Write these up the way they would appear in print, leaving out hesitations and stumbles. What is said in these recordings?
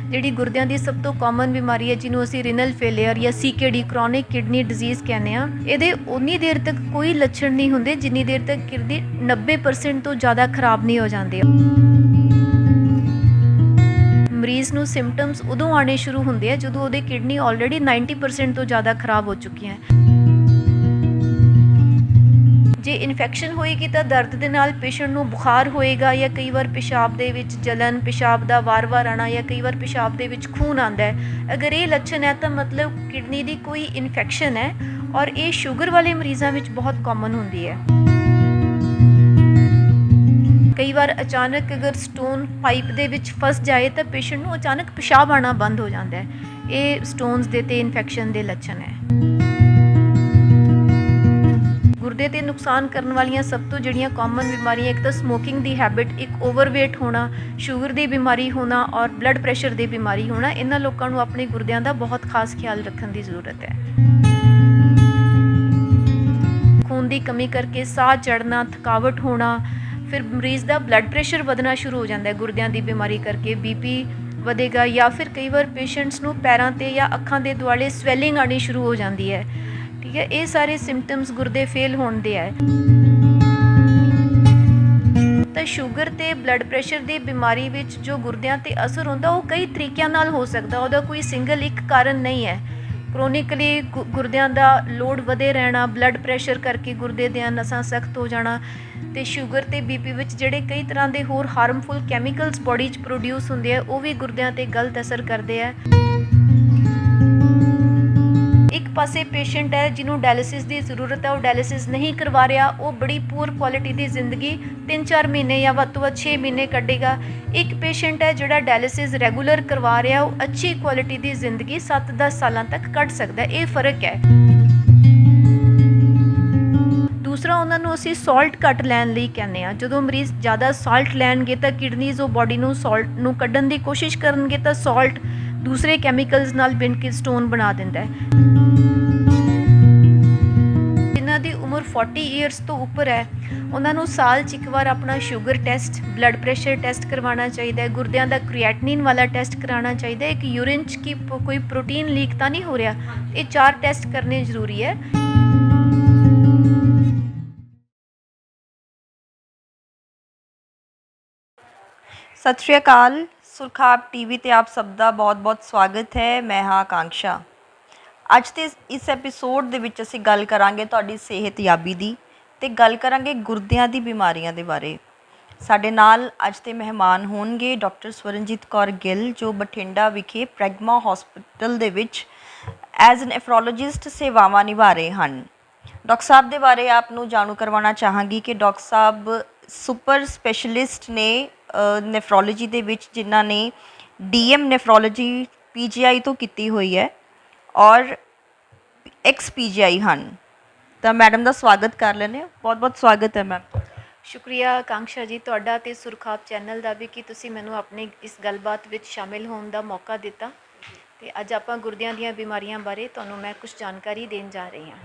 ਜਿਹੜੀ ਗੁਰਦਿਆਂ ਦੀ ਸਭ ਤੋਂ ਕਾਮਨ ਬਿਮਾਰੀ ਹੈ ਜਿਹਨੂੰ ਅਸੀਂ ਰੀਨਲ ਫੇਲਿਅਰ ਜਾਂ ਸੀਕੇਡੀ ਕ੍ਰੋਨਿਕ ਕਿਡਨੀ ਡਿਜ਼ੀਜ਼ ਕਹਿੰਦੇ ਆ, ਇਹਦੇ ਉਨੀ ਦੇਰ ਤੱਕ ਕੋਈ ਲੱਛਣ ਨਹੀਂ ਹੁੰਦੇ ਜਿੰਨੀ ਦੇਰ ਤੱਕ ਕਿਡਨੀ 90% ਤੋਂ ਜ਼ਿਆਦਾ ਖਰਾਬ ਨਹੀਂ ਹੋ ਜਾਂਦੀ। ਮਰੀਜ਼ ਨੂੰ ਸਿੰਪਟਮਸ ਉਦੋਂ ਆਉਣੇ ਸ਼ੁਰੂ ਹੁੰਦੇ ਆ ਜਦੋਂ ਉਹਦੀ ਕਿਡਨੀ ਆਲਰੇਡੀ 90% ਤੋਂ ਜ਼ਿਆਦਾ ਖਰਾਬ ਹੋ ਚੁੱਕੀ ਹੈ। ਜੇ ਇਨਫੈਕਸ਼ਨ ਹੋਏਗੀ ਤਾਂ ਦਰਦ ਦੇ ਨਾਲ ਪੇਸ਼ੈਂਟ ਨੂੰ ਬੁਖਾਰ ਹੋਏਗਾ ਜਾਂ ਕਈ ਵਾਰ ਪਿਸ਼ਾਬ ਦੇ ਵਿੱਚ ਜਲਨ, ਪਿਸ਼ਾਬ ਦਾ ਵਾਰ-ਵਾਰ ਆਉਣਾ ਜਾਂ ਕਈ ਵਾਰ ਪਿਸ਼ਾਬ ਦੇ ਵਿੱਚ ਖੂਨ ਆਉਂਦਾ ਹੈ। ਅਗਰ ਇਹ ਲੱਛਣ ਹੈ ਤਾਂ ਮਤਲਬ ਕਿਡਨੀ ਦੀ ਕੋਈ ਇਨਫੈਕਸ਼ਨ ਹੈ ਔਰ ਇਹ ਸ਼ੂਗਰ ਵਾਲੇ ਮਰੀਜ਼ਾਂ ਵਿੱਚ ਬਹੁਤ ਕਾਮਨ ਹੁੰਦੀ ਹੈ। ਕਈ ਵਾਰ ਅਚਾਨਕ ਅਗਰ ਸਟੋਨ ਪਾਈਪ ਦੇ ਵਿੱਚ ਫਸ ਜਾਏ ਤਾਂ ਪੇਸ਼ੈਂਟ ਨੂੰ ਅਚਾਨਕ ਪਿਸ਼ਾਬ ਆਉਣਾ ਬੰਦ ਹੋ ਜਾਂਦਾ ਹੈ। ਇਹ ਸਟੋਨਸ ਦੇ ਤੇ ਇਨਫੈਕਸ਼ਨ ਦੇ ਲੱਛਣ ਹੈ। ਗੁਰਦੇ 'ਤੇ ਨੁਕਸਾਨ ਕਰਨ ਵਾਲੀਆਂ ਸਭ ਤੋਂ ਜਿਹੜੀਆਂ ਕਾਮਨ ਬਿਮਾਰੀਆਂ, ਇੱਕ ਤਾਂ ਸਮੋਕਿੰਗ ਦੀ ਹੈਬਿਟ, ਇੱਕ ਓਵਰਵੇਟ ਹੋਣਾ, ਸ਼ੂਗਰ ਦੀ ਬਿਮਾਰੀ ਹੋਣਾ ਔਰ ਬਲੱਡ ਪ੍ਰੈਸ਼ਰ ਦੀ ਬਿਮਾਰੀ ਹੋਣਾ। ਇਹਨਾਂ ਲੋਕਾਂ ਨੂੰ ਆਪਣੇ ਗੁਰਦਿਆਂ ਦਾ ਬਹੁਤ ਖਾਸ ਖਿਆਲ ਰੱਖਣ ਦੀ ਜ਼ਰੂਰਤ ਹੈ। ਖੂਨ ਦੀ ਕਮੀ ਕਰਕੇ ਸਾਹ ਚੜ੍ਹਨਾ, ਥਕਾਵਟ ਹੋਣਾ, ਫਿਰ ਮਰੀਜ਼ ਦਾ ਬਲੱਡ ਪ੍ਰੈਸ਼ਰ ਵਧਣਾ ਸ਼ੁਰੂ ਹੋ ਜਾਂਦਾ ਹੈ। ਗੁਰਦਿਆਂ ਦੀ ਬਿਮਾਰੀ ਕਰਕੇ ਬੀਪੀ ਵਧੇਗਾ ਜਾਂ ਫਿਰ ਕਈ ਵਾਰ ਪੇਸ਼ੈਂਟਸ ਨੂੰ ਪੈਰਾਂ 'ਤੇ ਜਾਂ ਅੱਖਾਂ ਦੇ ਦੁਆਲੇ ਸਵੈਲਿੰਗ ਆਉਣੀ ਸ਼ੁਰੂ ਹੋ ਜਾਂਦੀ ਹੈ। ਠੀਕ ਹੈ, ਇਹ ਸਾਰੇ ਸਿੰਪਟਮਸ ਗੁਰਦੇ ਫੇਲ ਹੋਣ ਦੇ ਹੈ। ਤਾਂ ਸ਼ੂਗਰ ਤੇ ਬਲੱਡ ਪ੍ਰੈਸ਼ਰ ਦੀ ਬਿਮਾਰੀ ਵਿੱਚ ਜੋ ਗੁਰਦਿਆਂ 'ਤੇ ਅਸਰ ਹੁੰਦਾ ਉਹ ਕਈ ਤਰੀਕਿਆਂ ਨਾਲ ਹੋ ਸਕਦਾ, ਉਹਦਾ ਕੋਈ ਸਿੰਗਲ ਇੱਕ ਕਾਰਨ ਨਹੀਂ ਹੈ। ਕ੍ਰੋਨਿਕਲੀ ਗੁਰਦਿਆਂ ਦਾ ਲੋਡ ਵਧੇ ਰਹਿਣਾ, ਬਲੱਡ ਪ੍ਰੈਸ਼ਰ ਕਰਕੇ ਗੁਰਦੇ ਦੀਆਂ ਨਸਾਂ ਸਖਤ ਹੋ ਜਾਣਾ, ਅਤੇ ਸ਼ੂਗਰ ਅਤੇ ਬੀਪੀ ਵਿੱਚ ਜਿਹੜੇ ਕਈ ਤਰ੍ਹਾਂ ਦੇ ਹੋਰ ਹਾਰਮਫੁਲ ਕੈਮੀਕਲਸ ਬੋਡੀ 'ਚ ਪ੍ਰੋਡਿਊਸ ਹੁੰਦੇ ਆ ਉਹ ਵੀ ਗੁਰਦਿਆਂ 'ਤੇ ਗਲਤ ਅਸਰ ਕਰਦੇ ਆ। ਇੱਕ ਪਾਸੇ ਪੇਸ਼ੈਂਟ ਹੈ ਜਿਹਨੂੰ ਡਾਇਲਿਸਿਸ ਦੀ ਜ਼ਰੂਰਤ ਹੈ, ਉਹ ਡਾਇਲਿਸਿਸ ਨਹੀਂ ਕਰਵਾ ਰਿਹਾ, ਉਹ ਬੜੀ ਪੂਅਰ ਕੁਆਲਿਟੀ ਦੀ ਜ਼ਿੰਦਗੀ 3-4 ਮਹੀਨੇ ਜਾਂ ਵੱਧ ਤੋਂ ਵੱਧ 6 ਮਹੀਨੇ ਕੱਢੇਗਾ। ਇੱਕ ਪੇਸ਼ੈਂਟ ਹੈ ਜਿਹੜਾ ਡਾਇਲਿਸਿਸ ਰੈਗੂਲਰ ਕਰਵਾ ਰਿਹਾ, ਉਹ ਅੱਛੀ ਕੁਆਲਿਟੀ ਦੀ ਜ਼ਿੰਦਗੀ 7-10 ਸਾਲਾਂ ਤੱਕ ਕੱਢ ਸਕਦਾ। ਇਹ ਫਰਕ ਹੈ। ਦੂਸਰਾ, ਉਹਨਾਂ ਨੂੰ ਅਸੀਂ ਸਾਲਟ ਘੱਟ ਲੈਣ ਲਈ ਕਹਿੰਦੇ ਹਾਂ। ਜਦੋਂ ਮਰੀਜ਼ ਜ਼ਿਆਦਾ ਸਾਲਟ ਲੈਣਗੇ ਤਾਂ ਕਿਡਨੀਜ਼ ਉਹ ਬੋਡੀ ਨੂੰ ਸਾਲਟ ਨੂੰ ਕੱਢਣ ਦੀ ਕੋਸ਼ਿਸ਼ ਕਰਨਗੇ ਤਾਂ ਸਾਲਟ ਦੂਸਰੇ ਕੈਮੀਕਲਸ ਨਾਲ ਬਿੰਨ ਕੇ ਸਟੋਨ ਬਣਾ ਦਿੰਦਾ ਹੈ। ਜਿਨ੍ਹਾਂ ਦੀ ਉਮਰ 40 ਈਅਰਸ ਤੋਂ ਉੱਪਰ ਹੈ ਉਹਨਾਂ ਨੂੰ ਸਾਲ 'ਚ ਇੱਕ ਵਾਰ ਆਪਣਾ sugar test, blood pressure test ਕਰਵਾਉਣਾ ਚਾਹੀਦਾ ਹੈ। ਗੁਰਦਿਆਂ ਦਾ ਕ੍ਰੀਏਟਿਨਿਨ ਵਾਲਾ ਟੈਸਟ ਕਰਾਉਣਾ ਚਾਹੀਦਾ ਹੈ। ਇੱਕ ਯੂਰਿਨ 'ਚ ਕੀ ਕੋਈ ਪ੍ਰੋਟੀਨ ਲੀਕ ਤਾਂ ਨਹੀਂ ਹੋ ਰਿਹਾ, ਇਹ 4 ਟੈਸਟ ਕਰਨੇ ਜ਼ਰੂਰੀ ਹੈ। ਸਤਿ ਸ਼੍ਰੀ ਅਕਾਲ। ਸੁਰਖਾਬ ਟੀਵੀ ਤੇ ਆਪ ਸਭ ਦਾ ਬਹੁਤ-ਬਹੁਤ ਸਵਾਗਤ ਹੈ। ਮੈਂ ਹਾਂ ਆਕਾਂक्षा। ਅੱਜ ਦੇ ਇਸ ਐਪੀਸੋਡ ਦੇ ਵਿੱਚ ਅਸੀਂ ਗੱਲ ਕਰਾਂਗੇ ਤੁਹਾਡੀ ਸਿਹਤਯਾਬੀ ਦੀ ਤੇ ਗੱਲ ਕਰਾਂਗੇ ਗੁਰਦਿਆਂ ਦੀ ਬਿਮਾਰੀਆਂ ਦੇ ਬਾਰੇ। ਸਾਡੇ ਨਾਲ ਅੱਜ ਦੇ ਮਹਿਮਾਨ ਹੋਣਗੇ ਡਾਕਟਰ ਸਵਰਨਜੀਤ ਕੌਰ ਗਿੱਲ, ਜੋ ਬਠਿੰਡਾ ਵਿਖੇ ਪ੍ਰੈਗਮਾ ਹਸਪੀਟਲ ਦੇ ਵਿੱਚ ਐਜ਼ ਐਨ ਨੈਫਰੋਲੋਜਿਸਟ ਸੇਵਾਵਾਂ ਨਿਭਾ ਰਹੇ ਹਨ। ਡਾਕਟਰ ਸਾਹਿਬ ਦੇ ਬਾਰੇ ਆਪ ਨੂੰ ਜਾਣੂ ਕਰਵਾਉਣਾ ਚਾਹਾਂਗੀ ਕਿ ਡਾਕਟਰ ਸਾਹਿਬ ਸੁਪਰ ਸਪੈਸ਼ਲਿਸਟ ਨੇ ਨੈਫਰੋਲੋਜੀ ਦੇ ਵਿੱਚ, ਜਿਨ੍ਹਾਂ ਨੇ DM ਨੈਫਰੋਲੋਜੀ PGI ਤੋਂ ਕੀਤੀ ਹੋਈ ਹੈ ਔਰ ਐਕਸ PGI ਹਨ। ਤਾਂ ਮੈਡਮ ਦਾ ਸਵਾਗਤ ਕਰ ਲੈਂਦੇ ਹਾਂ। ਬਹੁਤ ਬਹੁਤ ਸਵਾਗਤ ਹੈ ਮੈਮ। ਸ਼ੁਕਰੀਆ ਆਕਾਂक्षा ਜੀ ਤੁਹਾਡਾ ਅਤੇ ਸੁਰਖਾਬ ਚੈਨਲ ਦਾ ਵੀ ਕਿ ਤੁਸੀਂ ਮੈਨੂੰ ਆਪਣੀ ਇਸ ਗੱਲਬਾਤ ਵਿੱਚ ਸ਼ਾਮਿਲ ਹੋਣ ਦਾ ਮੌਕਾ ਦਿੱਤਾ। ਅਤੇ ਅੱਜ ਆਪਾਂ ਗੁਰਦਿਆਂ ਦੀਆਂ ਬਿਮਾਰੀਆਂ ਬਾਰੇ ਤੁਹਾਨੂੰ ਮੈਂ ਕੁਝ ਜਾਣਕਾਰੀ ਦੇਣ ਜਾ ਰਹੀ ਹਾਂ।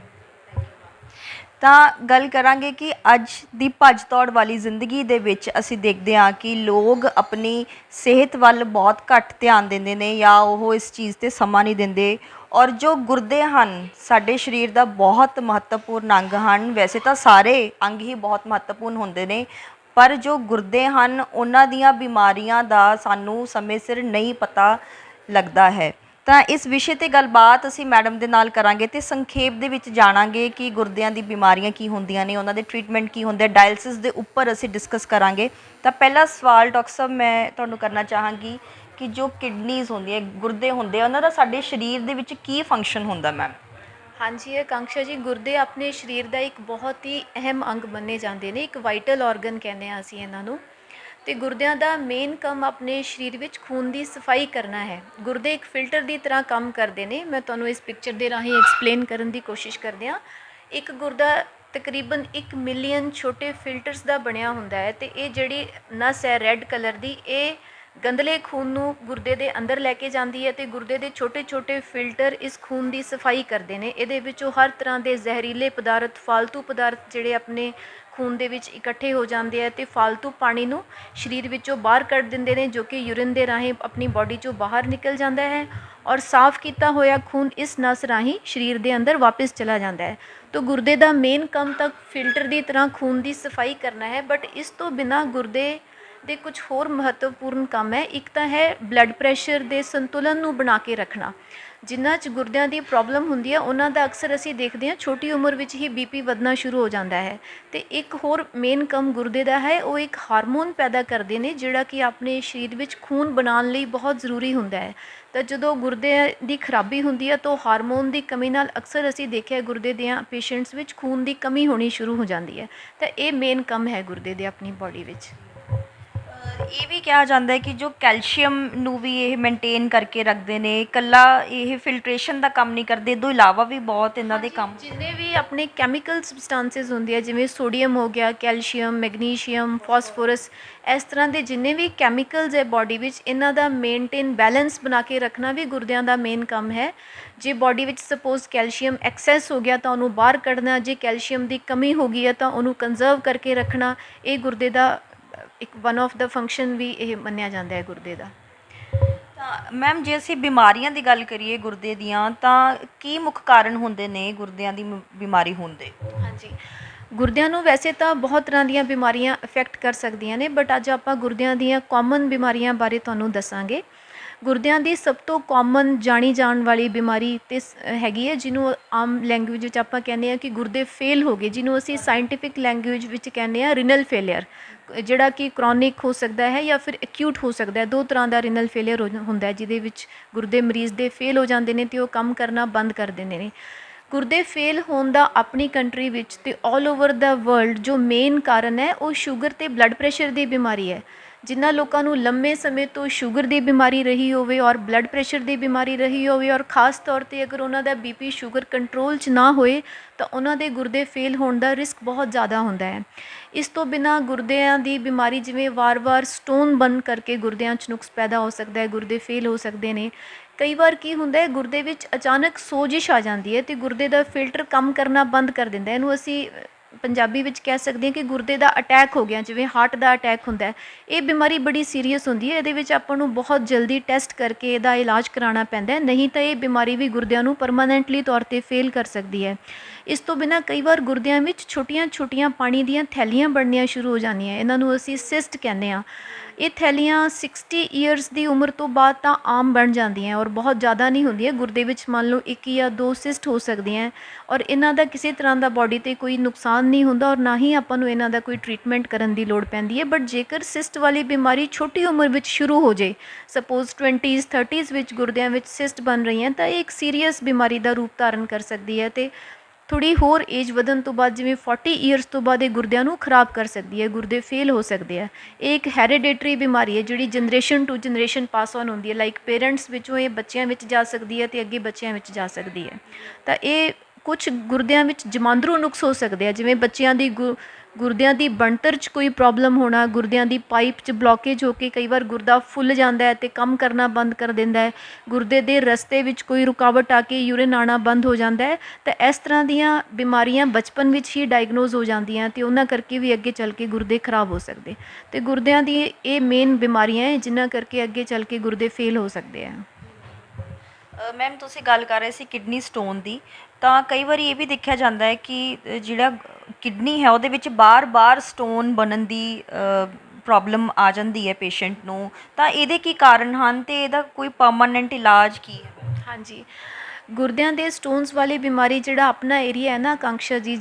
ਤਾਂ ਗੱਲ ਕਰਾਂਗੇ ਕਿ ਅੱਜ ਦੀ ਭੱਜ ਦੌੜ ਵਾਲੀ ਜ਼ਿੰਦਗੀ ਦੇ ਵਿੱਚ ਅਸੀਂ ਦੇਖਦੇ ਹਾਂ ਕਿ ਲੋਕ ਆਪਣੀ ਸਿਹਤ ਵੱਲ ਬਹੁਤ ਘੱਟ ਧਿਆਨ ਦਿੰਦੇ ਨੇ ਜਾਂ ਉਹ ਇਸ ਚੀਜ਼ 'ਤੇ ਸਮਾਂ ਨਹੀਂ ਦਿੰਦੇ। ਔਰ ਜੋ ਗੁਰਦੇ ਹਨ ਸਾਡੇ ਸਰੀਰ ਦਾ ਬਹੁਤ ਮਹੱਤਵਪੂਰਨ ਅੰਗ ਹਨ। ਵੈਸੇ ਤਾਂ ਸਾਰੇ ਅੰਗ ਹੀ ਬਹੁਤ ਮਹੱਤਵਪੂਰਨ ਹੁੰਦੇ ਨੇ, ਪਰ ਜੋ ਗੁਰਦੇ ਹਨ ਉਹਨਾਂ ਦੀਆਂ ਬਿਮਾਰੀਆਂ ਦਾ ਸਾਨੂੰ ਸਮੇਂ ਸਿਰ ਨਹੀਂ ਪਤਾ ਲੱਗਦਾ ਹੈ। ਤਾਂ ਇਸ ਵਿਸ਼ੇ 'ਤੇ ਗੱਲਬਾਤ ਅਸੀਂ ਮੈਡਮ ਦੇ ਨਾਲ ਕਰਾਂਗੇ ਅਤੇ ਸੰਖੇਪ ਦੇ ਵਿੱਚ ਜਾਣਾਂਗੇ ਕਿ ਗੁਰਦਿਆਂ ਦੀ ਬਿਮਾਰੀਆਂ ਕੀ ਹੁੰਦੀਆਂ ਨੇ, ਉਹਨਾਂ ਦੇ ਟਰੀਟਮੈਂਟ ਕੀ ਹੁੰਦੇ, ਡਾਇਲਸਿਸ ਦੇ ਉੱਪਰ ਅਸੀਂ ਡਿਸਕਸ ਕਰਾਂਗੇ। ਤਾਂ ਪਹਿਲਾ ਸਵਾਲ ਡਾਕਟਰ ਸਾਹਿਬ ਮੈਂ ਤੁਹਾਨੂੰ ਕਰਨਾ ਚਾਹਾਂਗੀ ਕਿ ਜੋ ਕਿਡਨੀਜ਼ ਹੁੰਦੀਆਂ, ਗੁਰਦੇ ਹੁੰਦੇ ਆ, ਉਹਨਾਂ ਦਾ ਸਾਡੇ ਸਰੀਰ ਦੇ ਵਿੱਚ ਕੀ ਫੰਕਸ਼ਨ ਹੁੰਦਾ ਮੈਮ? ਹਾਂਜੀ ਆਕਾਂक्षा ਜੀ, ਗੁਰਦੇ ਆਪਣੇ ਸਰੀਰ ਦਾ ਇੱਕ ਬਹੁਤ ਹੀ ਅਹਿਮ ਅੰਗ ਮੰਨੇ ਜਾਂਦੇ ਨੇ। ਇੱਕ ਵਾਈਟਲ ਔਰਗਨ ਕਹਿੰਦੇ ਹਾਂ ਅਸੀਂ ਇਹਨਾਂ ਨੂੰ। ਅਤੇ ਗੁਰਦਿਆਂ ਦਾ ਮੇਨ ਕੰਮ ਆਪਣੇ ਸਰੀਰ ਵਿੱਚ ਖੂਨ ਦੀ ਸਫਾਈ ਕਰਨਾ ਹੈ। ਗੁਰਦੇ ਇੱਕ ਫਿਲਟਰ ਦੀ ਤਰ੍ਹਾਂ ਕੰਮ ਕਰਦੇ ਨੇ। ਮੈਂ ਤੁਹਾਨੂੰ ਇਸ ਪਿਕਚਰ ਦੇ ਰਾਹੀਂ ਐਕਸਪਲੇਨ ਕਰਨ ਦੀ ਕੋਸ਼ਿਸ਼ ਕਰਦੇ ਹਾਂ। ਇੱਕ ਗੁਰਦਾ ਤਕਰੀਬਨ 1 ਮਿਲੀਅਨ ਛੋਟੇ ਫਿਲਟਰਸ ਦਾ ਬਣਿਆ ਹੁੰਦਾ ਹੈ ਅਤੇ ਇਹ ਜਿਹੜੀ ਨਸ ਹੈ ਰੈੱਡ ਕਲਰ ਦੀ, ਇਹ ਗੰਦਲੇ ਖੂਨ ਨੂੰ ਗੁਰਦੇ ਦੇ ਅੰਦਰ ਲੈ ਕੇ ਜਾਂਦੀ ਹੈ ਅਤੇ ਗੁਰਦੇ ਦੇ ਛੋਟੇ-ਛੋਟੇ ਫਿਲਟਰ ਇਸ ਖੂਨ ਦੀ ਸਫਾਈ ਕਰਦੇ ਨੇ। ਇਹਦੇ ਵਿੱਚੋਂ ਹਰ ਤਰ੍ਹਾਂ ਦੇ ਜ਼ਹਿਰੀਲੇ ਪਦਾਰਥ, ਫਾਲਤੂ ਪਦਾਰਥ ਜਿਹੜੇ ਆਪਣੇ ਖੂਨ ਦੇ ਵਿੱਚ ਇਕੱਠੇ ਹੋ ਜਾਂਦੇ ਆ ਅਤੇ ਫਾਲਤੂ ਪਾਣੀ ਨੂੰ ਸਰੀਰ ਵਿੱਚੋਂ ਬਾਹਰ ਕੱਢ ਦਿੰਦੇ ਨੇ, ਜੋ ਕਿ ਯੂਰਿਨ ਦੇ ਰਾਹੀਂ ਆਪਣੀ ਬਾਡੀ 'ਚੋਂ ਬਾਹਰ ਨਿਕਲ ਜਾਂਦਾ ਹੈ ਔਰ ਸਾਫ਼ ਕੀਤਾ ਹੋਇਆ ਖੂਨ ਇਸ ਨਸ ਰਾਹੀਂ ਸਰੀਰ ਦੇ ਅੰਦਰ ਵਾਪਸ ਚਲਾ ਜਾਂਦਾ ਹੈ। ਤਾਂ ਗੁਰਦੇ ਦਾ ਮੇਨ ਕੰਮ ਤਾਂ ਫਿਲਟਰ ਦੀ ਤਰ੍ਹਾਂ ਖੂਨ ਦੀ ਸਫਾਈ ਕਰਨਾ ਹੈ, ਬਟ ਇਸ ਤੋਂ ਬਿਨਾਂ ਗੁਰਦੇ ਦੇ ਕੁਝ ਹੋਰ ਮਹੱਤਵਪੂਰਨ ਕੰਮ ਹੈ। ਇੱਕ ਤਾਂ ਹੈ ਬਲੱਡ ਪ੍ਰੈਸ਼ਰ ਦੇ ਸੰਤੁਲਨ ਨੂੰ ਬਣਾ ਕੇ ਰੱਖਣਾ। ਜਿਨ੍ਹਾਂ 'ਚ ਗੁਰਦਿਆਂ ਦੀ ਪ੍ਰੋਬਲਮ ਹੁੰਦੀ ਹੈ ਉਹਨਾਂ ਦਾ ਅਕਸਰ ਅਸੀਂ ਦੇਖਦੇ ਹਾਂ ਛੋਟੀ ਉਮਰ ਵਿੱਚ ਹੀ BP ਵਧਣਾ ਸ਼ੁਰੂ ਹੋ ਜਾਂਦਾ ਹੈ। ਅਤੇ ਇੱਕ ਹੋਰ ਮੇਨ ਕੰਮ ਗੁਰਦੇ ਦਾ ਹੈ, ਉਹ ਇੱਕ ਹਾਰਮੋਨ ਪੈਦਾ ਕਰਦੇ ਨੇ ਜਿਹੜਾ ਕਿ ਆਪਣੇ ਸਰੀਰ ਵਿੱਚ ਖੂਨ ਬਣਾਉਣ ਲਈ ਬਹੁਤ ਜ਼ਰੂਰੀ ਹੁੰਦਾ ਹੈ। ਤਾਂ ਜਦੋਂ ਗੁਰਦੇ ਦੀ ਖਰਾਬੀ ਹੁੰਦੀ ਹੈ ਤਾਂ ਹਾਰਮੋਨ ਦੀ ਕਮੀ ਨਾਲ ਅਕਸਰ ਅਸੀਂ ਦੇਖਿਆ ਗੁਰਦੇ ਦੀਆਂ ਪੇਸ਼ੈਂਟਸ ਵਿੱਚ ਖੂਨ ਦੀ ਕਮੀ ਹੋਣੀ ਸ਼ੁਰੂ ਹੋ ਜਾਂਦੀ ਹੈ। ਤਾਂ ਇਹ ਮੇਨ ਕੰਮ ਹੈ ਗੁਰਦੇ ਦੇ ਆਪਣੀ ਬਾਡੀ ਵਿੱਚ। ਇਹ ਵੀ ਕਿਹਾ ਜਾਂਦਾ ਹੈ ਕਿ ਜੋ ਕੈਲਸ਼ੀਅਮ ਨੂੰ ਵੀ ਇਹ ਮੇਨਟੇਨ ਕਰਕੇ ਰੱਖਦੇ ਨੇ, ਇਕੱਲਾ ਇਹ ਫਿਲਟਰੇਸ਼ਨ ਦਾ ਕੰਮ ਨਹੀਂ ਕਰਦੇ, ਇਹਦੋਂ ਇਲਾਵਾ ਵੀ ਬਹੁਤ ਇਹਨਾਂ ਦੇ ਕੰਮ। ਜਿੰਨੇ ਵੀ ਆਪਣੇ ਕੈਮੀਕਲ ਸਬਸਟੈਂਸਿਸ ਹੁੰਦੇ ਆ, ਜਿਵੇਂ ਸੋਡੀਅਮ ਹੋ ਗਿਆ, ਕੈਲਸ਼ੀਅਮ, ਮੈਗਨੀਸ਼ੀਅਮ, ਫਾਸਫੋਰਸ, ਇਸ ਤਰ੍ਹਾਂ ਦੇ ਜਿੰਨੇ ਵੀ ਕੈਮੀਕਲਸ ਹੈ ਬਾਡੀ ਵਿੱਚ, ਇਹਨਾਂ ਦਾ ਮੇਨਟੇਨ ਬੈਲੈਂਸ ਬਣਾ ਕੇ ਰੱਖਣਾ ਵੀ ਗੁਰਦਿਆਂ ਦਾ ਮੇਨ ਕੰਮ ਹੈ। ਜੇ ਬਾਡੀ ਵਿੱਚ ਸਪੋਜ਼ ਕੈਲਸ਼ੀਅਮ ਐਕਸੈਸ ਹੋ ਗਿਆ ਤਾਂ ਉਹਨੂੰ ਬਾਹਰ ਕੱਢਣਾ, ਜੇ ਕੈਲਸ਼ੀਅਮ ਦੀ ਕਮੀ ਹੋ ਗਈ ਹੈ ਤਾਂ ਉਹਨੂੰ ਕੰਜ਼ਰਵ ਕਰਕੇ ਰੱਖਣਾ। ਇਹ ਗੁਰਦੇ ਦਾ ਇੱਕ ਵਨ ਆਫ ਦਾ ਫੰਕਸ਼ਨ ਵੀ ਇਹ ਮੰਨਿਆ ਜਾਂਦਾ ਹੈ ਗੁਰਦੇ ਦਾ। ਤਾਂ ਮੈਮ ਜੇ ਅਸੀਂ ਬਿਮਾਰੀਆਂ ਦੀ ਗੱਲ ਕਰੀਏ ਗੁਰਦੇ ਦੀਆਂ, ਤਾਂ ਕੀ ਮੁੱਖ ਕਾਰਨ ਹੁੰਦੇ ਨੇ ਗੁਰਦਿਆਂ ਦੀ ਬਿਮਾਰੀ ਹੋਣ ਦੇ? ਹਾਂਜੀ, ਗੁਰਦਿਆਂ ਨੂੰ ਵੈਸੇ ਤਾਂ ਬਹੁਤ ਤਰ੍ਹਾਂ ਦੀਆਂ ਬਿਮਾਰੀਆਂ ਅਫੈਕਟ ਕਰ ਸਕਦੀਆਂ ਨੇ, ਬਟ ਅੱਜ ਆਪਾਂ ਗੁਰਦਿਆਂ ਦੀਆਂ ਕਾਮਨ ਬਿਮਾਰੀਆਂ ਬਾਰੇ ਤੁਹਾਨੂੰ ਦੱਸਾਂਗੇ। ਗੁਰਦਿਆਂ ਦੀ ਸਭ ਤੋਂ ਕਾਮਨ ਜਾਣੀ ਜਾਣ ਵਾਲੀ ਬਿਮਾਰੀ ਤੇ ਹੈਗੀ ਹੈ, ਜਿਹਨੂੰ ਆਮ ਲੈਂਗੁਏਜ ਵਿੱਚ ਆਪਾਂ ਕਹਿੰਦੇ ਹਾਂ ਕਿ ਗੁਰਦੇ ਫੇਲ ਹੋ ਗਏ, ਜਿਹਨੂੰ ਅਸੀਂ ਸਾਇੰਟੀਫਿਕ ਲੈਂਗੁਏਜ ਵਿੱਚ ਕਹਿੰਦੇ ਹਾਂ ਰੀਨਲ ਫੇਲੀਅਰ, ਜਿਹੜਾ ਕਿ ਕ੍ਰੋਨਿਕ ਹੋ ਸਕਦਾ ਹੈ ਜਾਂ ਫਿਰ ਐਕਿਊਟ ਹੋ ਸਕਦਾ ਹੈ। ਦੋ ਤਰ੍ਹਾਂ ਦਾ ਰੀਨਲ ਫੇਲੀਅਰ ਹੁੰਦਾ ਹੈ, ਜਿਹਦੇ ਵਿੱਚ ਗੁਰਦੇ ਮਰੀਜ਼ ਦੇ ਫੇਲ ਹੋ ਜਾਂਦੇ ਨੇ ਅਤੇ ਉਹ ਕੰਮ ਕਰਨਾ ਬੰਦ ਕਰ ਦਿੰਦੇ ਨੇ। ਗੁਰਦੇ ਫੇਲ ਹੋਣ ਦਾ ਆਪਣੀ ਕੰਟਰੀ ਵਿੱਚ ਅਤੇ ਆਲ ਓਵਰ ਦਾ ਵਰਲਡ ਜੋ ਮੇਨ ਕਾਰਨ ਹੈ ਉਹ ਸ਼ੂਗਰ ਅਤੇ ਬਲੱਡ ਪ੍ਰੈਸ਼ਰ ਦੀ ਬਿਮਾਰੀ ਹੈ। ਜਿਨ੍ਹਾਂ ਲੋਕਾਂ ਨੂੰ ਲੰਮੇ ਸਮੇਂ ਤੋਂ ਸ਼ੂਗਰ ਦੀ ਬਿਮਾਰੀ ਰਹੀ ਹੋਵੇ ਔਰ ਬਲੱਡ ਪ੍ਰੈਸ਼ਰ ਦੀ ਬਿਮਾਰੀ ਰਹੀ ਹੋਵੇ, ਔਰ ਖ਼ਾਸ ਤੌਰ 'ਤੇ ਅਗਰ ਉਹਨਾਂ ਦਾ BP ਸ਼ੂਗਰ ਕੰਟਰੋਲ 'ਚ ਨਾ ਹੋਏ ਤਾਂ ਉਹਨਾਂ ਦੇ ਗੁਰਦੇ ਫੇਲ ਹੋਣ ਦਾ ਰਿਸਕ ਬਹੁਤ ਜ਼ਿਆਦਾ ਹੁੰਦਾ ਹੈ। ਇਸ ਤੋਂ ਬਿਨਾਂ ਗੁਰਦਿਆਂ ਦੀ ਬਿਮਾਰੀ ਜਿਵੇਂ ਵਾਰ-ਵਾਰ ਸਟੋਨ ਬਣ ਕਰਕੇ ਗੁਰਦਿਆਂ 'ਚ ਨੁਕਸ ਪੈਦਾ ਹੋ ਸਕਦਾ ਹੈ, ਗੁਰਦੇ ਫੇਲ ਹੋ ਸਕਦੇ ਨੇ। ਕਈ ਵਾਰ ਕੀ ਹੁੰਦਾ ਹੈ, ਗੁਰਦੇ ਵਿੱਚ ਅਚਾਨਕ ਸੋਜਿਸ਼ ਆ ਜਾਂਦੀ ਹੈ ਅਤੇ ਗੁਰਦੇ ਦਾ ਫਿਲਟਰ ਕੰਮ ਕਰਨਾ ਬੰਦ ਕਰ ਦਿੰਦਾ। ਇਹਨੂੰ ਅਸੀਂ ਪੰਜਾਬੀ ਵਿੱਚ ਕਹਿ ਸਕਦੇ ਹਾਂ ਕਿ ਗੁਰਦੇ ਦਾ ਅਟੈਕ ਹੋ ਗਿਆ, ਜਿਵੇਂ ਹਾਰਟ ਦਾ ਅਟੈਕ ਹੁੰਦਾ ਹੈ। ਇਹ ਬਿਮਾਰੀ ਬੜੀ ਸੀਰੀਅਸ ਹੁੰਦੀ ਹੈ, ਇਹਦੇ ਵਿੱਚ ਆਪਾਂ ਨੂੰ ਬਹੁਤ ਜਲਦੀ ਟੈਸਟ ਕਰਕੇ ਇਹਦਾ ਇਲਾਜ ਕਰਾਉਣਾ ਪੈਂਦਾ ਹੈ, ਨਹੀਂ ਤਾਂ ਇਹ ਬਿਮਾਰੀ ਵੀ ਗੁਰਦਿਆਂ ਨੂੰ ਪਰਮਾਨੈਂਟਲੀ ਤੌਰ 'ਤੇ ਫੇਲ ਕਰ ਸਕਦੀ ਹੈ। ਇਸ ਤੋਂ ਬਿਨਾਂ ਕਈ ਵਾਰ ਗੁਰਦਿਆਂ ਵਿੱਚ ਛੋਟੀਆਂ-ਛੋਟੀਆਂ ਪਾਣੀ ਦੀਆਂ ਥੈਲੀਆਂ ਬਣਨੀਆਂ ਸ਼ੁਰੂ ਹੋ ਜਾਂਦੀਆਂ, ਇਹਨਾਂ ਨੂੰ ਅਸੀਂ ਸਿਸਟ ਕਹਿੰਦੇ ਹਾਂ। ਇਹ ਥੈਲੀਆਂ 60 ਈਅਰਸ ਦੀ ਉਮਰ ਤੋਂ ਬਾਅਦ ਤਾਂ ਆਮ ਬਣ ਜਾਂਦੀਆਂ ਔਰ ਬਹੁਤ ਜ਼ਿਆਦਾ ਨਹੀਂ ਹੁੰਦੀਆਂ। ਗੁਰਦੇ ਵਿੱਚ ਮੰਨ ਲਓ 1 ਜਾਂ 2 ਸਿਸਟ ਹੋ ਸਕਦੀਆਂ ਔਰ ਇਹਨਾਂ ਦਾ ਕਿਸੇ ਤਰ੍ਹਾਂ ਦਾ ਬਾਡੀ 'ਤੇ ਕੋਈ ਨੁਕਸਾਨ ਨਹੀਂ ਹੁੰਦਾ ਔਰ ਨਾ ਹੀ ਆਪਾਂ ਨੂੰ ਇਹਨਾਂ ਦਾ ਕੋਈ ਟਰੀਟਮੈਂਟ ਕਰਨ ਦੀ ਲੋੜ ਪੈਂਦੀ ਹੈ। ਬਟ ਜੇਕਰ ਸਿਸਟ ਵਾਲੀ ਬਿਮਾਰੀ ਛੋਟੀ ਉਮਰ ਵਿੱਚ ਸ਼ੁਰੂ ਹੋ ਜੇ, ਸਪੋਜ਼ 20s 30s ਵਿੱਚ ਗੁਰਦਿਆਂ ਵਿੱਚ ਸਿਸਟ ਬਣ ਰਹੀਆਂ, ਤਾਂ ਇਹ ਇੱਕ ਸੀਰੀਅਸ ਬਿਮਾਰੀ ਦਾ ਰੂਪ ਧਾਰਨ ਕਰ ਸਕਦੀ ਹੈ ਅਤੇ ਥੋੜ੍ਹੀ ਹੋਰ ਏਜ ਵਧਣ ਤੋਂ ਬਾਅਦ ਜਿਵੇਂ 40 ਈਅਰਸ ਤੋਂ ਬਾਅਦ ਇਹ ਗੁਰਦਿਆਂ ਨੂੰ ਖਰਾਬ ਕਰ ਸਕਦੀ ਹੈ, ਗੁਰਦੇ ਫੇਲ ਹੋ ਸਕਦੇ ਆ। ਇਹ ਇੱਕ ਹੈਰੀਡੇਟਰੀ ਬਿਮਾਰੀ ਹੈ ਜਿਹੜੀ generation to generation pass on ਹੁੰਦੀ ਹੈ, ਲਾਈਕ ਪੇਰੈਂਟਸ ਵਿੱਚੋਂ ਇਹ ਬੱਚਿਆਂ ਵਿੱਚ ਜਾ ਸਕਦੀ ਹੈ ਅਤੇ ਅੱਗੇ ਬੱਚਿਆਂ ਵਿੱਚ ਜਾ ਸਕਦੀ ਹੈ। ਤਾਂ ਇਹ ਕੁਛ ਗੁਰਦਿਆਂ ਵਿੱਚ ਜਮਾਂਦਰੂ ਨੁਕਸ ਹੋ ਸਕਦੇ ਆ, ਜਿਵੇਂ ਬੱਚਿਆਂ ਦੀ ਗੁਰਦਿਆਂ ਦੀ ਬਣਤਰ 'ਚ ਕੋਈ ਪ੍ਰੋਬਲਮ ਹੋਣਾ, ਗੁਰਦਿਆਂ ਦੀ ਪਾਈਪ 'ਚ ਬਲੋਕੇਜ ਹੋ ਕੇ ਕਈ ਵਾਰ ਗੁਰਦਾ ਫੁੱਲ ਜਾਂਦਾ ਹੈ ਅਤੇ ਕੰਮ ਕਰਨਾ ਬੰਦ ਕਰ ਦਿੰਦਾ ਹੈ, ਗੁਰਦੇ ਦੇ ਰਸਤੇ ਵਿੱਚ ਕੋਈ ਰੁਕਾਵਟ ਆ ਕੇ ਯੂਰਿਨ ਆਉਣਾ ਬੰਦ ਹੋ ਜਾਂਦਾ ਹੈ। ਤਾਂ ਇਸ ਤਰ੍ਹਾਂ ਦੀਆਂ ਬਿਮਾਰੀਆਂ ਬਚਪਨ ਵਿੱਚ ਹੀ ਡਾਇਗਨੋਜ਼ ਹੋ ਜਾਂਦੀਆਂ ਅਤੇ ਉਹਨਾਂ ਕਰਕੇ ਵੀ ਅੱਗੇ ਚੱਲ ਕੇ ਗੁਰਦੇ ਖਰਾਬ ਹੋ ਸਕਦੇ। ਅਤੇ ਗੁਰਦਿਆਂ ਦੀ ਇਹ ਮੇਨ ਬਿਮਾਰੀਆਂ ਹੈ ਜਿਨ੍ਹਾਂ ਕਰਕੇ ਅੱਗੇ ਚੱਲ ਕੇ ਗੁਰਦੇ ਫੇਲ ਹੋ ਸਕਦੇ ਆ। ਮੈਮ ਤੁਸੀਂ ਗੱਲ ਕਰ ਰਹੇ ਸੀ ਕਿਡਨੀ ਸਟੋਨ ਦੀ, ਤਾਂ ਕਈ ਵਾਰੀ ਇਹ ਵੀ ਦੇਖਿਆ ਜਾਂਦਾ ਹੈ ਕਿ ਜਿਹੜਾ ਕਿਡਨੀ ਹੈ ਉਹਦੇ ਵਿੱਚ ਬਾਰ-ਬਾਰ ਸਟੋਨ ਬਣਨ ਦੀ ਪ੍ਰੋਬਲਮ ਆ ਜਾਂਦੀ ਹੈ ਪੇਸ਼ੈਂਟ ਨੂੰ, ਤਾਂ ਇਹਦੇ ਕੀ ਕਾਰਨ ਹਨ ਅਤੇ ਇਹਦਾ ਕੋਈ ਪਰਮਾਨੈਂਟ ਇਲਾਜ ਕੀ ਹੈ? ਹਾਂਜੀ, ਗੁਰਦਿਆਂ ਦੇ ਸਟੋਨਸ ਵਾਲੀ ਬਿਮਾਰੀ ਜਿਹੜਾ ਆਪਣਾ ਏਰੀਆ ਹੈ ਨਾ ਆਕਾਂਕਸ਼ਾ ਜੀ,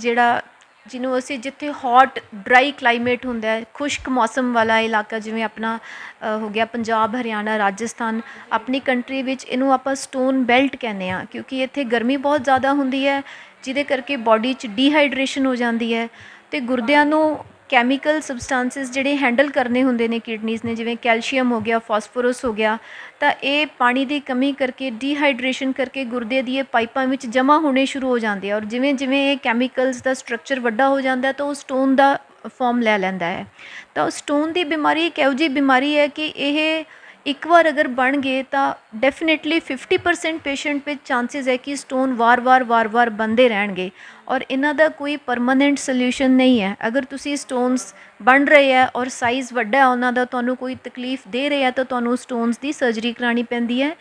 ਜਿਹਨੂੰ ਅਸੀਂ ਜਿੱਥੇ ਹੌਟ ਡਰਾਈ ਕਲਾਈਮੇਟ ਹੁੰਦਾ ਹੈ, ਖੁਸ਼ਕ ਮੌਸਮ ਵਾਲਾ ਇਲਾਕਾ, ਜਿਵੇਂ ਆਪਣਾ ਹੋ ਗਿਆ ਪੰਜਾਬ, ਹਰਿਆਣਾ, ਰਾਜਸਥਾਨ, ਆਪਣੀ ਕੰਟਰੀ ਵਿੱਚ ਇਹਨੂੰ ਆਪਾਂ ਸਟੋਨ ਬੈਲਟ ਕਹਿੰਦੇ ਹਾਂ, ਕਿਉਂਕਿ ਇੱਥੇ ਗਰਮੀ ਬਹੁਤ ਜ਼ਿਆਦਾ ਹੁੰਦੀ ਹੈ ਜਿਹਦੇ ਕਰਕੇ ਬਾਡੀ 'ਚ ਡੀਹਾਈਡਰੇਸ਼ਨ ਹੋ ਜਾਂਦੀ ਹੈ ਅਤੇ ਗੁਰਦਿਆਂ ਨੂੰ ਕੈਮੀਕਲ ਸਬਸਟੈਂਸਿਸ ਜਿਹੜੇ ਹੈਂਡਲ ਕਰਨੇ ਹੁੰਦੇ ਨੇ ਕਿਡਨੀਜ਼ ਨੇ, ਜਿਵੇਂ ਕੈਲਸ਼ੀਅਮ ਹੋ ਗਿਆ, ਫਾਸਫੋਰਸ ਹੋ ਗਿਆ, ਤਾਂ ਇਹ ਪਾਣੀ ਦੀ ਕਮੀ ਕਰਕੇ ਡੀਹਾਈਡਰੇਸ਼ਨ ਕਰਕੇ ਗੁਰਦੇ ਦੀ ਇਹ ਪਾਈਪਾਂ ਵਿੱਚ ਜਮ੍ਹਾਂ ਹੋਣੇ ਸ਼ੁਰੂ ਹੋ ਜਾਂਦੇ ਆ ਔਰ ਜਿਵੇਂ ਜਿਵੇਂ ਇਹ ਕੈਮੀਕਲਸ ਦਾ ਸਟਰਕਚਰ ਵੱਡਾ ਹੋ ਜਾਂਦਾ ਤਾਂ ਉਹ ਸਟੋਨ ਦਾ ਫਾਰਮ ਲੈ ਲੈਂਦਾ ਹੈ। ਤਾਂ ਉਹ ਸਟੋਨ ਦੀ ਬਿਮਾਰੀ ਇੱਕ ਇਹੋ ਜਿਹੀ ਬਿਮਾਰੀ ਹੈ ਕਿ ਇਹ ਇੱਕ ਵਾਰ ਅਗਰ ਬਣ ਗਏ ਤਾਂ ਡੈਫੀਨੇਟਲੀ 50% ਪੇਸ਼ੈਂਟ ਵਿੱਚ ਚਾਂਸਿਸ ਹੈ ਕਿ ਸਟੋਨ ਵਾਰ-ਵਾਰ ਬਣਦੇ ਰਹਿਣਗੇ ਔਰ ਇਹਨਾਂ ਦਾ ਕੋਈ ਪਰਮਾਨੈਂਟ ਸੋਲਿਊਸ਼ਨ ਨਹੀਂ ਹੈ। ਅਗਰ ਤੁਸੀਂ ਸਟੋਨਸ ਬਣ ਰਹੇ ਹੈ ਔਰ ਸਾਈਜ਼ ਵੱਡਾ ਹੈ ਉਹਨਾਂ ਦਾ, ਤੁਹਾਨੂੰ ਕੋਈ ਤਕਲੀਫ ਦੇ ਰਿਹਾ ਤਾਂ ਤੁਹਾਨੂੰ ਸਟੋਨਸ ਦੀ ਸਰਜਰੀ ਕਰਾਉਣੀ ਪੈਂਦੀ ਹੈ।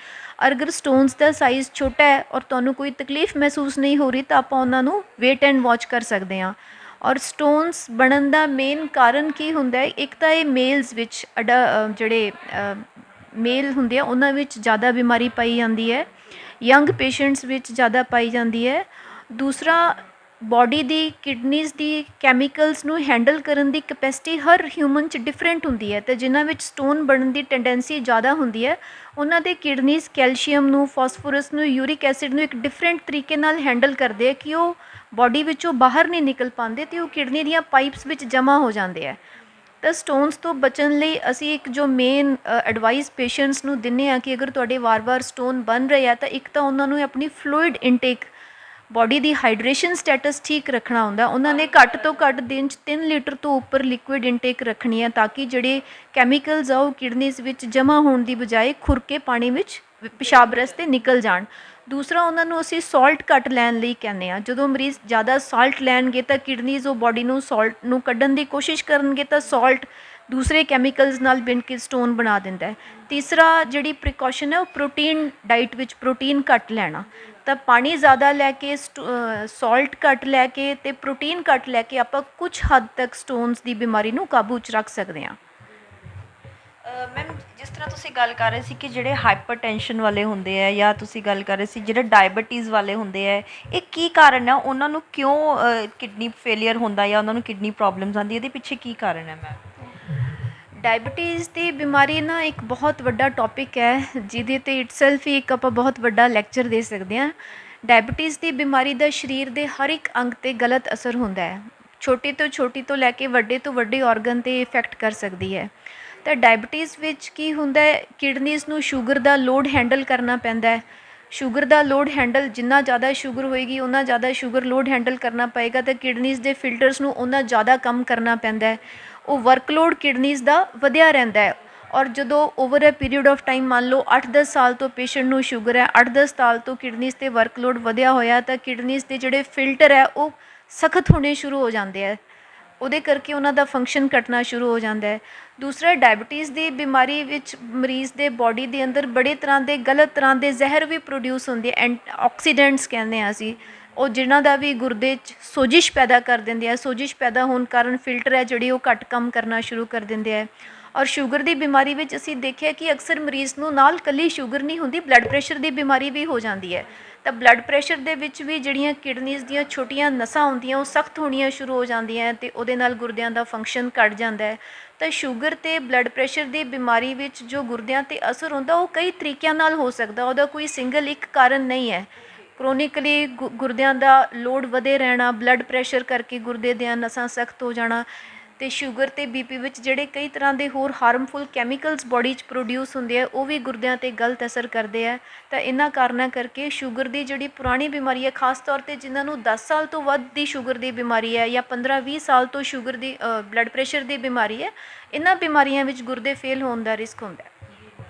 ਔਰ ਅਗਰ ਸਟੋਨਸ ਦਾ ਸਾਈਜ਼ ਛੋਟਾ ਹੈ ਔਰ ਤੁਹਾਨੂੰ ਕੋਈ ਤਕਲੀਫ ਮਹਿਸੂਸ ਨਹੀਂ ਹੋ ਰਹੀ ਤਾਂ ਆਪਾਂ ਉਹਨਾਂ ਨੂੰ ਵੇਟ ਐਂਡ ਵਾਚ ਕਰ ਸਕਦੇ ਹਾਂ। ਔਰ ਸਟੋਨਸ ਬਣਨ ਦਾ ਮੇਨ ਕਾਰਨ ਕੀ ਹੁੰਦਾ ਹੈ, ਇੱਕ ਤਾਂ ਇਹ ਮੇਲਸ ਵਿੱਚ ਜਿਹੜੇ ਮੇਲ ਹੁੰਦੇ ਆ ਉਹਨਾਂ ਵਿੱਚ ਜ਼ਿਆਦਾ ਬਿਮਾਰੀ ਪਾਈ ਜਾਂਦੀ ਹੈ, ਯੰਗ ਪੇਸ਼ੈਂਟਸ ਵਿੱਚ ਜ਼ਿਆਦਾ ਪਾਈ ਜਾਂਦੀ ਹੈ। ਦੂਸਰਾ, ਬੋਡੀ ਦੀ ਕਿਡਨੀਜ਼ ਦੀ ਕੈਮੀਕਲਸ ਨੂੰ ਹੈਂਡਲ ਕਰਨ ਦੀ ਕਪੈਸਿਟੀ ਹਰ ਹਿਊਮਨ 'ਚ ਡਿਫਰੈਂਟ ਹੁੰਦੀ ਹੈ, ਅਤੇ ਜਿਨ੍ਹਾਂ ਵਿੱਚ ਸਟੋਨ ਬਣਨ ਦੀ ਟੈਂਡੈਂਸੀ ਜ਼ਿਆਦਾ ਹੁੰਦੀ ਹੈ ਉਹਨਾਂ ਦੇ ਕਿਡਨੀਜ਼ ਕੈਲਸ਼ੀਅਮ ਨੂੰ, ਫਾਸਫੋਰਸ ਨੂੰ, ਯੂਰਿਕ ਐਸਿਡ ਨੂੰ ਇੱਕ ਡਿਫਰੈਂਟ ਤਰੀਕੇ ਨਾਲ ਹੈਂਡਲ ਕਰਦੇ ਆ ਕਿ ਉਹ ਬੋਡੀ ਵਿੱਚੋਂ ਬਾਹਰ ਨਹੀਂ ਨਿਕਲ ਪਾਉਂਦੇ ਅਤੇ ਉਹ ਕਿਡਨੀ ਦੀਆਂ ਪਾਈਪਸ ਵਿੱਚ ਜਮ੍ਹਾਂ ਹੋ ਜਾਂਦੇ ਆ। ਤਾਂ ਸਟੋਨਸ ਤੋਂ ਬਚਣ ਲਈ ਅਸੀਂ ਇੱਕ ਜੋ ਮੇਨ ਐਡਵਾਈਸ ਪੇਸ਼ੈਂਟਸ ਨੂੰ ਦਿੰਦੇ ਹਾਂ ਕਿ ਅਗਰ ਤੁਹਾਡੇ ਵਾਰ-ਵਾਰ ਸਟੋਨ ਬਣ ਰਹੇ ਆ ਤਾਂ ਇੱਕ ਤਾਂ ਉਹਨਾਂ ਨੂੰ ਆਪਣੀ ਫਲੂਇਡ ਇਨਟੇਕ, ਬੋਡੀ ਦੀ ਹਾਈਡਰੇਸ਼ਨ ਸਟੇਟਸ ਠੀਕ ਰੱਖਣਾ ਹੁੰਦਾ। ਉਹਨਾਂ ਨੇ ਘੱਟ ਤੋਂ ਘੱਟ ਦਿਨ 'ਚ 3 ਲੀਟਰ ਤੋਂ ਉੱਪਰ ਲਿਕੁਇਡ ਇਨਟੇਕ ਰੱਖਣੀ ਹੈ ਤਾਂ ਕਿ ਜਿਹੜੇ ਕੈਮੀਕਲਸ ਆ ਉਹ ਕਿਡਨੀਜ਼ ਵਿੱਚ ਜਮ੍ਹਾਂ ਹੋਣ ਦੀ ਬਜਾਏ ਖੁਰ ਕੇ ਪਾਣੀ ਵਿੱਚ ਪਿਸ਼ਾਬ ਰਸਤੇ ਨਿਕਲ ਜਾਣ। ਦੂਸਰਾ, ਉਹਨਾਂ ਨੂੰ ਅਸੀਂ ਸਾਲਟ ਘੱਟ ਲੈਣ ਲਈ ਕਹਿੰਦੇ ਹਾਂ। ਜਦੋਂ ਮਰੀਜ਼ ਜ਼ਿਆਦਾ ਸਾਲਟ ਲੈਣਗੇ ਤਾਂ ਕਿਡਨੀਜ਼ ਉਹ ਬੋਡੀ ਨੂੰ ਸਾਲਟ ਨੂੰ ਕੱਢਣ ਦੀ ਕੋਸ਼ਿਸ਼ ਕਰਨਗੇ ਤਾਂ ਸਾਲਟ ਦੂਸਰੇ ਕੈਮੀਕਲਸ ਨਾਲ ਮਿਲ ਕੇ ਸਟੋਨ ਬਣਾ ਦਿੰਦਾ ਹੈ। ਤੀਸਰਾ ਜਿਹੜੀ ਪ੍ਰੀਕਾਸ਼ਨ ਹੈ ਉਹ ਪ੍ਰੋਟੀਨ ਡਾਈਟ ਵਿੱਚ ਪ੍ਰੋਟੀਨ ਘੱਟ ਲੈਣਾ। ਤਾਂ ਪਾਣੀ ਜ਼ਿਆਦਾ ਲੈ ਕੇ, ਸਾਲਟ ਘੱਟ ਲੈ ਕੇ ਅਤੇ ਪ੍ਰੋਟੀਨ ਘੱਟ ਲੈ ਕੇ ਆਪਾਂ ਕੁਝ ਹੱਦ ਤੱਕ ਸਟੋਨਸ ਦੀ ਬਿਮਾਰੀ ਨੂੰ ਕਾਬੂ 'ਚ ਰੱਖ ਸਕਦੇ ਹਾਂ। ਮੈਮ, ਜਿਸ ਤਰ੍ਹਾਂ ਤੁਸੀਂ ਗੱਲ ਕਰ ਰਹੇ ਸੀ ਕਿ ਜਿਹੜੇ ਹਾਈਪਰਟੈਂਸ਼ਨ ਵਾਲੇ ਹੁੰਦੇ ਹੈ, ਜਾਂ ਤੁਸੀਂ ਗੱਲ ਕਰ ਰਹੇ ਸੀ ਜਿਹੜੇ ਡਾਇਬਟੀਜ਼ ਵਾਲੇ ਹੁੰਦੇ ਹੈ, ਇਹ ਕੀ ਕਾਰਨ ਹੈ? ਉਹਨਾਂ ਨੂੰ ਕਿਉਂ ਕਿਡਨੀ ਫੇਲੀਅਰ ਹੁੰਦਾ ਜਾਂ ਉਹਨਾਂ ਨੂੰ ਕਿਡਨੀ ਪ੍ਰੋਬਲਮਸ ਆਉਂਦੀ, ਇਹਦੇ ਪਿੱਛੇ ਕੀ ਕਾਰਨ ਹੈ ਮੈਮ? ਡਾਇਬਟੀਜ਼ ਦੀ ਬਿਮਾਰੀ ਨਾ ਇੱਕ ਬਹੁਤ ਵੱਡਾ ਟੌਪਿਕ ਹੈ ਜਿਹਦੇ 'ਤੇ ਇਟਸੈਲਫ ਹੀ ਇੱਕ ਆਪਾਂ ਬਹੁਤ ਵੱਡਾ ਲੈਕਚਰ ਦੇ ਸਕਦੇ ਹਾਂ। ਡਾਇਬਟੀਜ਼ ਦੀ ਬਿਮਾਰੀ ਦਾ ਸਰੀਰ ਦੇ ਹਰ ਇੱਕ ਅੰਗ 'ਤੇ ਗਲਤ ਅਸਰ ਹੁੰਦਾ ਹੈ। ਛੋਟੀ ਤੋਂ ਲੈ ਕੇ ਵੱਡੇ ਤੋਂ ਵੱਡੇ ਔਰਗਨ 'ਤੇ ਇਫੈਕਟ ਕਰ ਸਕਦੀ ਹੈ। ਤਾਂ ਡਾਇਬਟੀਜ਼ ਵਿੱਚ ਕੀ ਹੁੰਦਾ ਹੈ, ਕਿਡਨੀਜ਼ ਨੂੰ ਸ਼ੂਗਰ ਦਾ ਲੋਡ ਹੈਂਡਲ ਕਰਨਾ ਪੈਂਦਾ ਹੈ। ਸ਼ੂਗਰ ਦਾ ਲੋਡ ਹੈਂਡਲ, ਜਿੰਨਾ ਜ਼ਿਆਦਾ ਸ਼ੂਗਰ ਹੋਏਗੀ ਉਹਨਾਂ ਜ਼ਿਆਦਾ ਸ਼ੂਗਰ ਲੋਡ ਹੈਂਡਲ ਕਰਨਾ ਪਏਗਾ ਤਾਂ ਕਿਡਨੀਜ਼ ਦੇ ਫਿਲਟਰਸ ਨੂੰ ਉਹਨਾਂ ਜ਼ਿਆਦਾ ਕੰਮ ਕਰਨਾ ਪੈਂਦਾ ਹੈ। ਉਹ ਵਰਕਲੋਡ ਕਿਡਨੀਜ਼ ਦਾ ਵਧਿਆ ਰਹਿੰਦਾ ਹੈ। ਔਰ ਜਦੋਂ over a period of time ਮੰਨ ਲਓ 8-10 ਸਾਲ ਤੋਂ ਪੇਸ਼ੈਂਟ ਨੂੰ ਸ਼ੂਗਰ ਹੈ, 8-10 ਸਾਲ ਤੋਂ ਕਿਡਨੀਜ਼ 'ਤੇ ਵਰਕਲੋਡ ਵਧਿਆ ਹੋਇਆ ਤਾਂ ਕਿਡਨੀਜ਼ ਦੇ ਜਿਹੜੇ ਫਿਲਟਰ ਹੈ ਉਹ ਸਖਤ ਹੋਣੇ ਸ਼ੁਰੂ ਹੋ ਜਾਂਦੇ ਹੈ। ਉਹਦੇ ਕਰਕੇ ਉਹਨਾਂ ਦਾ ਫੰਕਸ਼ਨ ਘਟਣਾ ਸ਼ੁਰੂ ਹੋ ਜਾਂਦਾ ਹੈ। ਦੂਸਰਾ, ਡਾਇਬਟੀਜ਼ ਦੀ ਬਿਮਾਰੀ ਵਿੱਚ ਮਰੀਜ਼ ਦੇ ਬੋਡੀ ਦੇ ਅੰਦਰ ਬੜੇ ਤਰ੍ਹਾਂ ਦੇ ਗਲਤ ਤਰ੍ਹਾਂ ਦੇ ਜ਼ਹਿਰ ਵੀ ਪ੍ਰੋਡਿਊਸ ਹੁੰਦੇ ਹੈ, ਆਕਸੀਡੈਂਟਸ ਕਹਿੰਦੇ ਹਾਂ ਅਸੀਂ, ਉਹ ਜਿਨ੍ਹਾਂ ਦਾ ਵੀ ਗੁਰਦੇ 'ਚ ਸੋਜਿਸ਼ ਪੈਦਾ ਕਰ ਦਿੰਦੇ ਆ। ਸੋਜਿਸ਼ ਪੈਦਾ ਹੋਣ ਕਾਰਨ ਫਿਲਟਰ ਹੈ ਜਿਹੜੇ ਉਹ ਘੱਟ ਕੰਮ ਕਰਨਾ ਸ਼ੁਰੂ ਕਰ ਦਿੰਦੇ ਹੈ। ਔਰ ਸ਼ੂਗਰ ਦੀ ਬਿਮਾਰੀ ਵਿੱਚ ਅਸੀਂ ਦੇਖਿਆ ਕਿ ਅਕਸਰ ਮਰੀਜ਼ ਨੂੰ ਨਾਲ ਇਕੱਲੀ ਸ਼ੂਗਰ ਨਹੀਂ ਹੁੰਦੀ, ਬਲੱਡ ਪ੍ਰੈਸ਼ਰ ਦੀ ਬਿਮਾਰੀ ਵੀ ਹੋ ਜਾਂਦੀ ਹੈ। ਤਾਂ ਬਲੱਡ ਪ੍ਰੈਸ਼ਰ ਦੇ ਵਿੱਚ ਵੀ ਜਿਹੜੀਆਂ ਕਿਡਨੀਜ਼ ਦੀਆਂ ਛੋਟੀਆਂ ਨਸਾਂ ਹੁੰਦੀਆਂ ਉਹ ਸਖਤ ਹੋਣੀਆਂ ਸ਼ੁਰੂ ਹੋ ਜਾਂਦੀਆਂ ਅਤੇ ਉਹਦੇ ਨਾਲ ਗੁਰਦਿਆਂ ਦਾ ਫੰਕਸ਼ਨ ਘੱਟ ਜਾਂਦਾ ਹੈ। ਤਾਂ ਸ਼ੂਗਰ ਅਤੇ ਬਲੱਡ ਪ੍ਰੈਸ਼ਰ ਦੀ ਬਿਮਾਰੀ ਵਿੱਚ ਜੋ ਗੁਰਦਿਆਂ 'ਤੇ ਅਸਰ ਹੁੰਦਾ ਉਹ ਕਈ ਤਰੀਕਿਆਂ ਨਾਲ ਹੋ ਸਕਦਾ, ਉਹਦਾ ਕੋਈ ਸਿੰਗਲ ਇੱਕ ਕਾਰਨ ਨਹੀਂ ਹੈ। ਕਰੋਨਿਕਲੀ ਗੁਰਦਿਆਂ ਦਾ ਲੋਡ ਵਧੇ ਰਹਿਣਾ, ਬਲੱਡ ਪ੍ਰੈਸ਼ਰ ਕਰਕੇ ਗੁਰਦੇ ਦੀਆਂ ਨਸਾਂ ਸਖਤ ਹੋ ਜਾਣਾ, ਅਤੇ ਸ਼ੂਗਰ ਅਤੇ ਬੀਪੀ ਵਿੱਚ ਜਿਹੜੇ ਕਈ ਤਰ੍ਹਾਂ ਦੇ ਹੋਰ ਹਾਰਮਫੁਲ ਕੈਮੀਕਲਸ ਬੋਡੀ 'ਚ ਪ੍ਰੋਡਿਊਸ ਹੁੰਦੇ ਆ ਉਹ ਵੀ ਗੁਰਦਿਆਂ 'ਤੇ ਗਲਤ ਅਸਰ ਕਰਦੇ ਆ। ਤਾਂ ਇਹਨਾਂ ਕਾਰਨਾਂ ਕਰਕੇ ਸ਼ੂਗਰ ਦੀ ਜਿਹੜੀ ਪੁਰਾਣੀ ਬਿਮਾਰੀ ਹੈ, ਖਾਸ ਤੌਰ 'ਤੇ ਜਿਨ੍ਹਾਂ ਨੂੰ 10 ਸਾਲ ਤੋਂ ਵੱਧ ਦੀ ਸ਼ੂਗਰ ਦੀ ਬਿਮਾਰੀ ਹੈ ਜਾਂ 15-20 ਸਾਲ ਤੋਂ ਸ਼ੂਗਰ ਦੀ ਬਲੱਡ ਪ੍ਰੈਸ਼ਰ ਦੀ ਬਿਮਾਰੀ ਹੈ, ਇਹਨਾਂ ਬਿਮਾਰੀਆਂ ਵਿੱਚ ਗੁਰਦੇ ਫੇਲ ਹੋਣ ਦਾ ਰਿਸਕ ਹੁੰਦਾ ਹੈ।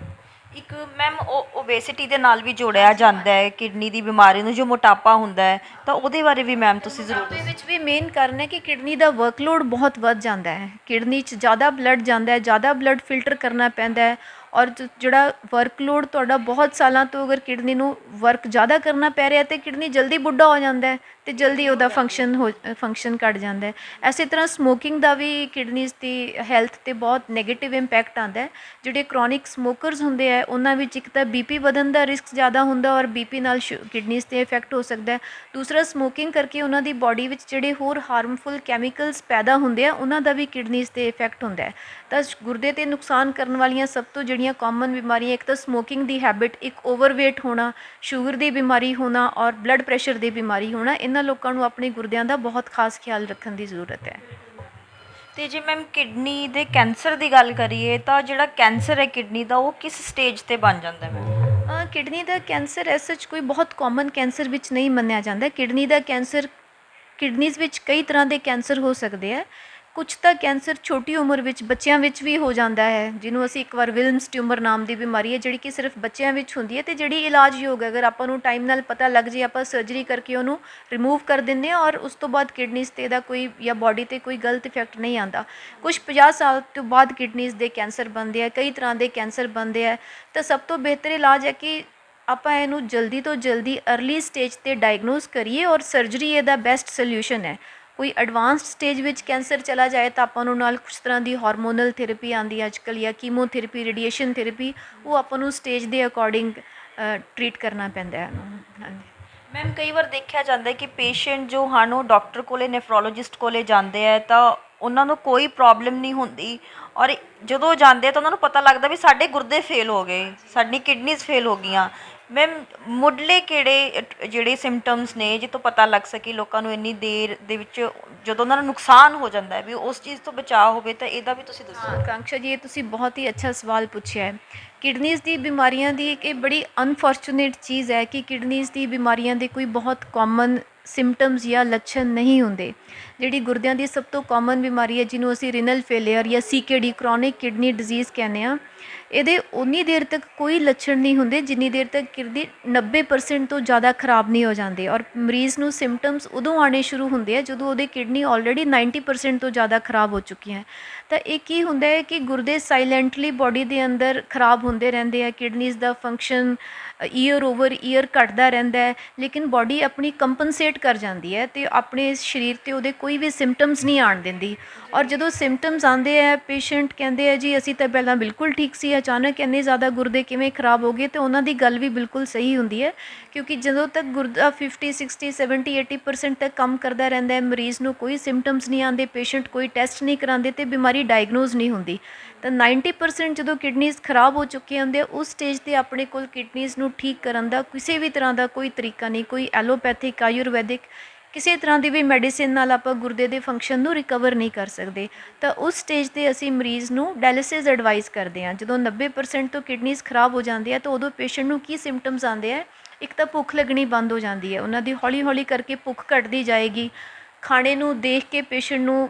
ਇੱਕ ਮੈਮ, ਓਬੇਸਿਟੀ ਦੇ ਨਾਲ ਵੀ ਜੋੜਿਆ ਜਾਂਦਾ ਹੈ ਕਿਡਨੀ ਦੀ ਬਿਮਾਰੀ ਨੂੰ, ਜੋ ਮੋਟਾਪਾ ਹੁੰਦਾ ਹੈ, ਤਾਂ ਉਹਦੇ ਬਾਰੇ ਵੀ ਮੈਮ ਤੁਸੀਂ ਜ਼ਰੂਰ ਮੋਟਾਪੇ ਵਿੱਚ ਵੀ ਮੇਨ ਕਾਰਨ ਹੈ ਕਿ ਕਿਡਨੀ ਦਾ ਵਰਕਲੋਡ ਬਹੁਤ ਵੱਧ ਜਾਂਦਾ ਹੈ। ਕਿਡਨੀ 'ਚ ਜ਼ਿਆਦਾ ਬਲੱਡ ਜਾਂਦਾ ਹੈ, ਜ਼ਿਆਦਾ ਬਲੱਡ ਫਿਲਟਰ ਕਰਨਾ ਪੈਂਦਾ ਹੈ। ਔਰ ਜਿਹੜਾ ਵਰਕਲੋਡ ਤੁਹਾਡਾ ਬਹੁਤ ਸਾਲਾਂ ਤੋਂ ਅਗਰ ਕਿਡਨੀ ਨੂੰ ਵਰਕ ਜ਼ਿਆਦਾ ਕਰਨਾ ਪੈ ਰਿਹਾ ਤਾਂ ਕਿਡਨੀ ਜਲਦੀ ਬੁੱਢਾ ਹੋ ਜਾਂਦਾ ਹੈ ਅਤੇ ਜਲਦੀ ਉਹਦਾ ਫੰਕਸ਼ਨ ਘੱਟ ਜਾਂਦਾ ਹੈ। ਇਸੇ ਤਰ੍ਹਾਂ ਸਮੋਕਿੰਗ ਦਾ ਵੀ ਕਿਡਨੀਜ਼ ਦੀ ਹੈਲਥ 'ਤੇ ਬਹੁਤ ਨੈਗੇਟਿਵ ਇੰਪੈਕਟ ਆਉਂਦਾ ਹੈ। ਜਿਹੜੇ ਕਰੋਨਿਕ ਸਮੋਕਰਸ ਹੁੰਦੇ ਹੈ ਉਹਨਾਂ ਵਿੱਚ ਇੱਕ ਤਾਂ ਬੀਪੀ ਵਧਣ ਦਾ ਰਿਸਕ ਜ਼ਿਆਦਾ ਹੁੰਦਾ ਔਰ ਬੀਪੀ ਨਾਲ ਕਿਡਨੀਜ਼ 'ਤੇ ਇਫੈਕਟ ਹੋ ਸਕਦਾ ਹੈ। ਦੂਸਰਾ, ਸਮੋਕਿੰਗ ਕਰਕੇ ਉਹਨਾਂ ਦੀ ਬੋਡੀ ਵਿੱਚ ਜਿਹੜੇ ਹੋਰ ਹਾਰਮਫੁਲ ਕੈਮੀਕਲਸ ਪੈਦਾ ਹੁੰਦੇ ਆ ਉਹਨਾਂ ਦਾ ਵੀ ਕਿਡਨੀਜ਼ 'ਤੇ ਇਫੈਕਟ ਹੁੰਦਾ ਹੈ। ਤਾਂ ਗੁਰਦੇ 'ਤੇ ਨੁਕਸਾਨ ਕਰਨ ਵਾਲੀਆਂ ਸਭ ਤੋਂ ਜਿਹੜੀਆਂ ਕਾਮਨ ਬਿਮਾਰੀਆਂ, ਇੱਕ ਤਾਂ ਸਮੋਕਿੰਗ ਦੀ ਹੈਬਿਟ, ਇੱਕ ਓਵਰਵੇਟ ਹੋਣਾ, ਸ਼ੂਗਰ ਦੀ ਬਿਮਾਰੀ ਹੋਣਾ ਔਰ ਬਲੱਡ ਪ੍ਰੈਸ਼ਰ ਦੀ ਬਿਮਾਰੀ ਹੋਣਾ, ਇਹਨਾਂ ਲੋਕਾਂ ਨੂੰ ਆਪਣੇ ਗੁਰਦਿਆਂ ਦਾ ਬਹੁਤ ਖਾਸ ਖਿਆਲ ਰੱਖਣ ਦੀ ਜ਼ਰੂਰਤ ਹੈ। ਅਤੇ ਜੇ ਮੈਮ ਕਿਡਨੀ ਦੇ ਕੈਂਸਰ ਦੀ ਗੱਲ ਕਰੀਏ ਤਾਂ ਜਿਹੜਾ ਕੈਂਸਰ ਹੈ ਕਿਡਨੀ ਦਾ, ਉਹ ਕਿਸ ਸਟੇਜ 'ਤੇ ਬਣ ਜਾਂਦਾ ਮੈਮ? ਕਿਡਨੀ ਦਾ ਕੈਂਸਰ ਐਸ ਸੱਚ ਕੋਈ ਬਹੁਤ ਕਾਮਨ ਕੈਂਸਰ ਵਿੱਚ ਨਹੀਂ ਮੰਨਿਆ ਜਾਂਦਾ। ਕਿਡਨੀ ਦਾ ਕੈਂਸਰ, ਕਿਡਨੀਜ਼ ਵਿੱਚ ਕਈ ਤਰ੍ਹਾਂ ਦੇ ਕੈਂਸਰ ਹੋ ਸਕਦੇ ਆ। ਕੁਛ ਤਾਂ ਕੈਂਸਰ ਛੋਟੀ ਉਮਰ ਵਿੱਚ ਬੱਚਿਆਂ ਵਿੱਚ ਵੀ ਹੋ ਜਾਂਦਾ ਹੈ, ਜਿਹਨੂੰ ਅਸੀਂ ਇੱਕ ਵਾਰ ਵਿਲਮਸ ਟਿਊਮਰ ਨਾਮ ਦੀ ਬਿਮਾਰੀ ਹੈ ਜਿਹੜੀ ਕਿ ਸਿਰਫ ਬੱਚਿਆਂ ਵਿੱਚ ਹੁੰਦੀ ਹੈ, ਅਤੇ ਜਿਹੜੀ ਇਲਾਜਯੋਗ ਹੈ। ਅਗਰ ਆਪਾਂ ਨੂੰ ਟਾਈਮ ਨਾਲ ਪਤਾ ਲੱਗ ਜੇ, ਆਪਾਂ ਸਰਜਰੀ ਕਰਕੇ ਉਹਨੂੰ ਰਿਮੂਵ ਕਰ ਦਿੰਦੇ ਹਾਂ ਔਰ ਉਸ ਤੋਂ ਬਾਅਦ ਕਿਡਨੀਜ਼ 'ਤੇ ਇਹਦਾ ਕੋਈ ਜਾਂ ਬਾਡੀ 'ਤੇ ਕੋਈ ਗਲਤ ਇਫੈਕਟ ਨਹੀਂ ਆਉਂਦਾ। ਕੁਛ 50 ਸਾਲ ਤੋਂ ਬਾਅਦ ਕਿਡਨੀਜ਼ ਦੇ ਕੈਂਸਰ ਬਣਦੇ ਆ, ਕਈ ਤਰ੍ਹਾਂ ਦੇ ਕੈਂਸਰ ਬਣਦੇ ਆ। ਤਾਂ ਸਭ ਤੋਂ ਬਿਹਤਰ ਇਲਾਜ ਹੈ ਕਿ ਆਪਾਂ ਇਹਨੂੰ ਜਲਦੀ ਤੋਂ ਜਲਦੀ ਅਰਲੀ ਸਟੇਜ 'ਤੇ ਡਾਇਗਨੋਸ ਕਰੀਏ, ਔਰ ਸਰਜਰੀ ਇਹਦਾ ਬੈਸਟ ਸੋਲਿਊਸ਼ਨ ਹੈ। ਕੋਈ ਐਡਵਾਂਸਡ ਸਟੇਜ ਵਿੱਚ ਕੈਂਸਰ ਚਲਾ ਜਾਏ ਤਾਂ ਆਪਾਂ ਨੂੰ ਨਾਲ ਕੁਛ ਤਰ੍ਹਾਂ ਦੀ ਹਾਰਮੋਨਲ ਥੈਰੇਪੀ ਆਉਂਦੀ ਹੈ ਅੱਜ ਕੱਲ੍ਹ, ਜਾਂ ਕੀਮੋਥੈਰੇਪੀ, ਰੇਡੀਏਸ਼ਨ ਥੈਰੇਪੀ, ਉਹ ਆਪਾਂ ਨੂੰ ਸਟੇਜ ਦੇ ਅਕੋਰਡਿੰਗ ਟਰੀਟ ਕਰਨਾ ਪੈਂਦਾ ਹੈ ਇਹਨੂੰ। ਹਾਂਜੀ ਮੈਮ, ਕਈ ਵਾਰ ਦੇਖਿਆ ਜਾਂਦਾ ਹੈ ਕਿ ਪੇਸ਼ੈਂਟ ਜੋ ਹਨ ਉਹ ਡਾਕਟਰ ਕੋਲੇ, ਨੈਫਰੋਲੋਜਿਸਟ ਕੋਲੇ ਜਾਂਦੇ ਆ ਤਾਂ ਉਹਨਾਂ ਨੂੰ ਕੋਈ ਪ੍ਰੋਬਲਮ ਨਹੀਂ ਹੁੰਦੀ, ਔਰ ਜਦੋਂ ਜਾਂਦੇ ਆ ਤਾਂ ਉਹਨਾਂ ਨੂੰ ਪਤਾ ਲੱਗਦਾ ਵੀ ਸਾਡੇ ਗੁਰਦੇ ਫੇਲ ਹੋ ਗਏ, ਸਾਡੀ ਕਿਡਨੀਜ਼ ਫੇਲ ਹੋ ਗਈਆਂ। ਮੈਮ, ਮੁੱਢਲੇ ਕਿਹੜੇ ਜਿਹੜੇ ਸਿੰਪਟਮਸ ਨੇ ਜਿੱਥੋਂ ਪਤਾ ਲੱਗ ਸਕੇ ਲੋਕਾਂ ਨੂੰ ਇੰਨੀ ਦੇਰ ਦੇ ਵਿੱਚ ਜਦੋਂ ਉਹਨਾਂ ਨੂੰ ਨੁਕਸਾਨ ਹੋ ਜਾਂਦਾ ਹੈ ਵੀ ਉਸ ਚੀਜ਼ ਤੋਂ ਬਚਾਅ ਹੋਵੇ, ਤਾਂ ਇਹਦਾ ਵੀ ਤੁਸੀਂ ਦੱਸੋ। ਹਾਂ ਕਾਂਕਸ਼ਾ ਜੀ, ਇਹ ਤੁਸੀਂ ਬਹੁਤ ਹੀ ਅੱਛਾ ਸਵਾਲ ਪੁੱਛਿਆ ਹੈ। ਕਿਡਨੀਜ਼ ਦੀ ਬਿਮਾਰੀਆਂ ਦੀ ਇੱਕ ਇਹ ਬੜੀ ਅਨਫੋਰਚੂਨੇਟ ਚੀਜ਼ ਹੈ ਕਿ ਕਿਡਨੀਜ਼ ਦੀ ਬਿਮਾਰੀਆਂ ਦੇ ਕੋਈ ਬਹੁਤ ਕਾਮਨ ਸਿੰਪਟਮਸ ਜਾਂ ਲੱਛਣ ਨਹੀਂ ਹੁੰਦੇ। ਜਿਹੜੀ ਗੁਰਦਿਆਂ ਦੀ ਸਭ ਤੋਂ ਕਾਮਨ ਬਿਮਾਰੀ ਹੈ ਜਿਹਨੂੰ ਅਸੀਂ ਰੀਨਲ ਫੇਲੀਅਰ ਜਾਂ CKD, ਕਰੋਨਿਕ ਕਿਡਨੀ ਡਿਜ਼ੀਜ਼ ਕਹਿੰਦੇ ਹਾਂ, ਇਹਦੇ ਉਨੀ ਦੇਰ ਤੱਕ ਕੋਈ ਲੱਛਣ ਨਹੀਂ ਹੁੰਦੇ ਜਿੰਨੀ ਦੇਰ ਤੱਕ ਕਿਡਨੀ 90% ਤੋਂ ਜ਼ਿਆਦਾ ਖਰਾਬ ਨਹੀਂ ਹੋ ਜਾਂਦੇ, ਔਰ ਮਰੀਜ਼ ਨੂੰ ਸਿੰਪਟਮਸ ਉਦੋਂ ਆਉਣੇ ਸ਼ੁਰੂ ਹੁੰਦੇ ਆ ਜਦੋਂ ਉਹਦੀ ਕਿਡਨੀ ਆਲਰੇਡੀ 90% ਤੋਂ ਜ਼ਿਆਦਾ ਖਰਾਬ ਹੋ ਚੁੱਕੀ ਹੈ। ਤਾਂ ਇਹ ਕੀ ਹੁੰਦਾ ਹੈ ਕਿ ਗੁਰਦੇ ਸਾਇਲੈਂਟਲੀ ਬੋਡੀ ਦੇ ਅੰਦਰ ਖਰਾਬ ਹੁੰਦੇ ਰਹਿੰਦੇ ਆ, ਕਿਡਨੀਜ਼ ਦਾ ਫੰਕਸ਼ਨ ਈਅਰ ਓਵਰ ਈਅਰ ਘਟਦਾ ਰਹਿੰਦਾ ਹੈ, ਲੇਕਿਨ ਬੋਡੀ ਆਪਣੀ ਕੰਪਨਸੇਟ ਕਰ ਜਾਂਦੀ ਹੈ ਅਤੇ ਆਪਣੇ ਸਰੀਰ 'ਤੇ ਉਹਦੇ ਕੋਈ ਵੀ ਸਿੰਪਟਮਸ ਨਹੀਂ ਆਉਣ ਦਿੰਦੀ। ਔਰ ਜਦੋਂ ਸਿੰਪਟਮਸ ਆਉਂਦੇ ਆ, ਪੇਸ਼ੈਂਟ ਕਹਿੰਦੇ ਆ ਜੀ ਅਸੀਂ ਤਾਂ ਪਹਿਲਾਂ ਬਿਲਕੁਲ ਠੀਕ ਸੀ, ਅਚਾਨਕ ਇੰਨੇ ਜ਼ਿਆਦਾ ਗੁਰਦੇ ਕਿਵੇਂ ਖਰਾਬ ਹੋ ਗਏ, ਅਤੇ ਉਹਨਾਂ ਦੀ ਗੱਲ ਵੀ ਬਿਲਕੁਲ ਸਹੀ ਹੁੰਦੀ ਹੈ, ਕਿਉਂਕਿ ਜਦੋਂ ਤੱਕ ਗੁਰਦਾ 50, 60, 70, 80% ਤੱਕ ਕੰਮ ਕਰਦਾ ਰਹਿੰਦਾ ਹੈ, ਮਰੀਜ਼ ਨੂੰ ਕੋਈ ਸਿੰਪਟਮਸ ਨਹੀਂ ਆਉਂਦੇ, ਪੇਸ਼ੈਂਟ ਕੋਈ ਟੈਸਟ ਨਹੀਂ ਕਰਾਉਂਦੇ ਅਤੇ ਬਿਮਾਰੀ ਡਾਇਗਨੋਜ਼ ਨਹੀਂ ਹੁੰਦੀ। ਤਾਂ 90% ਜਦੋਂ ਕਿਡਨੀਜ਼ ਖਰਾਬ ਹੋ ਚੁੱਕੇ ਹੁੰਦੇ ਆ, ਉਸ ਸਟੇਜ 'ਤੇ ਆਪਣੇ ਕੋਲ ਕਿਡਨੀਜ਼ ਨੂੰ ਠੀਕ ਕਰਨ ਦਾ ਕਿਸੇ ਵੀ ਤਰ੍ਹਾਂ ਦਾ ਕੋਈ ਤਰੀਕਾ ਨਹੀਂ, ਕੋਈ ਐਲੋਪੈਥਿਕ, ਆਯੁਰਵੈਦਿਕ, ਕਿਸੇ ਤਰ੍ਹਾਂ ਦੀ ਵੀ ਮੈਡੀਸਿਨ ਨਾਲ ਆਪਾਂ ਗੁਰਦੇ ਦੇ ਫੰਕਸ਼ਨ ਨੂੰ ਰਿਕਵਰ ਨਹੀਂ ਕਰ ਸਕਦੇ। ਤਾਂ ਉਸ ਸਟੇਜ 'ਤੇ ਅਸੀਂ ਮਰੀਜ਼ ਨੂੰ ਡਾਇਲਿਸਿਸ ਐਡਵਾਈਸ ਕਰਦੇ ਹਾਂ। ਜਦੋਂ 90% ਤੋਂ ਕਿਡਨੀਜ਼ ਖਰਾਬ ਹੋ ਜਾਂਦੇ ਆ ਤਾਂ ਉਦੋਂ ਪੇਸ਼ੈਂਟ ਨੂੰ ਕੀ ਸਿੰਪਟਮਸ ਆਉਂਦੇ ਆ, ਇੱਕ ਤਾਂ ਭੁੱਖ ਲੱਗਣੀ ਬੰਦ ਹੋ ਜਾਂਦੀ ਹੈ, ਉਹਨਾਂ ਦੀ ਹੌਲੀ ਹੌਲੀ ਕਰਕੇ ਭੁੱਖ ਘਟਦੀ ਜਾਏਗੀ। ਖਾਣੇ ਨੂੰ ਦੇਖ ਕੇ ਪੇਸ਼ੈਂਟ ਨੂੰ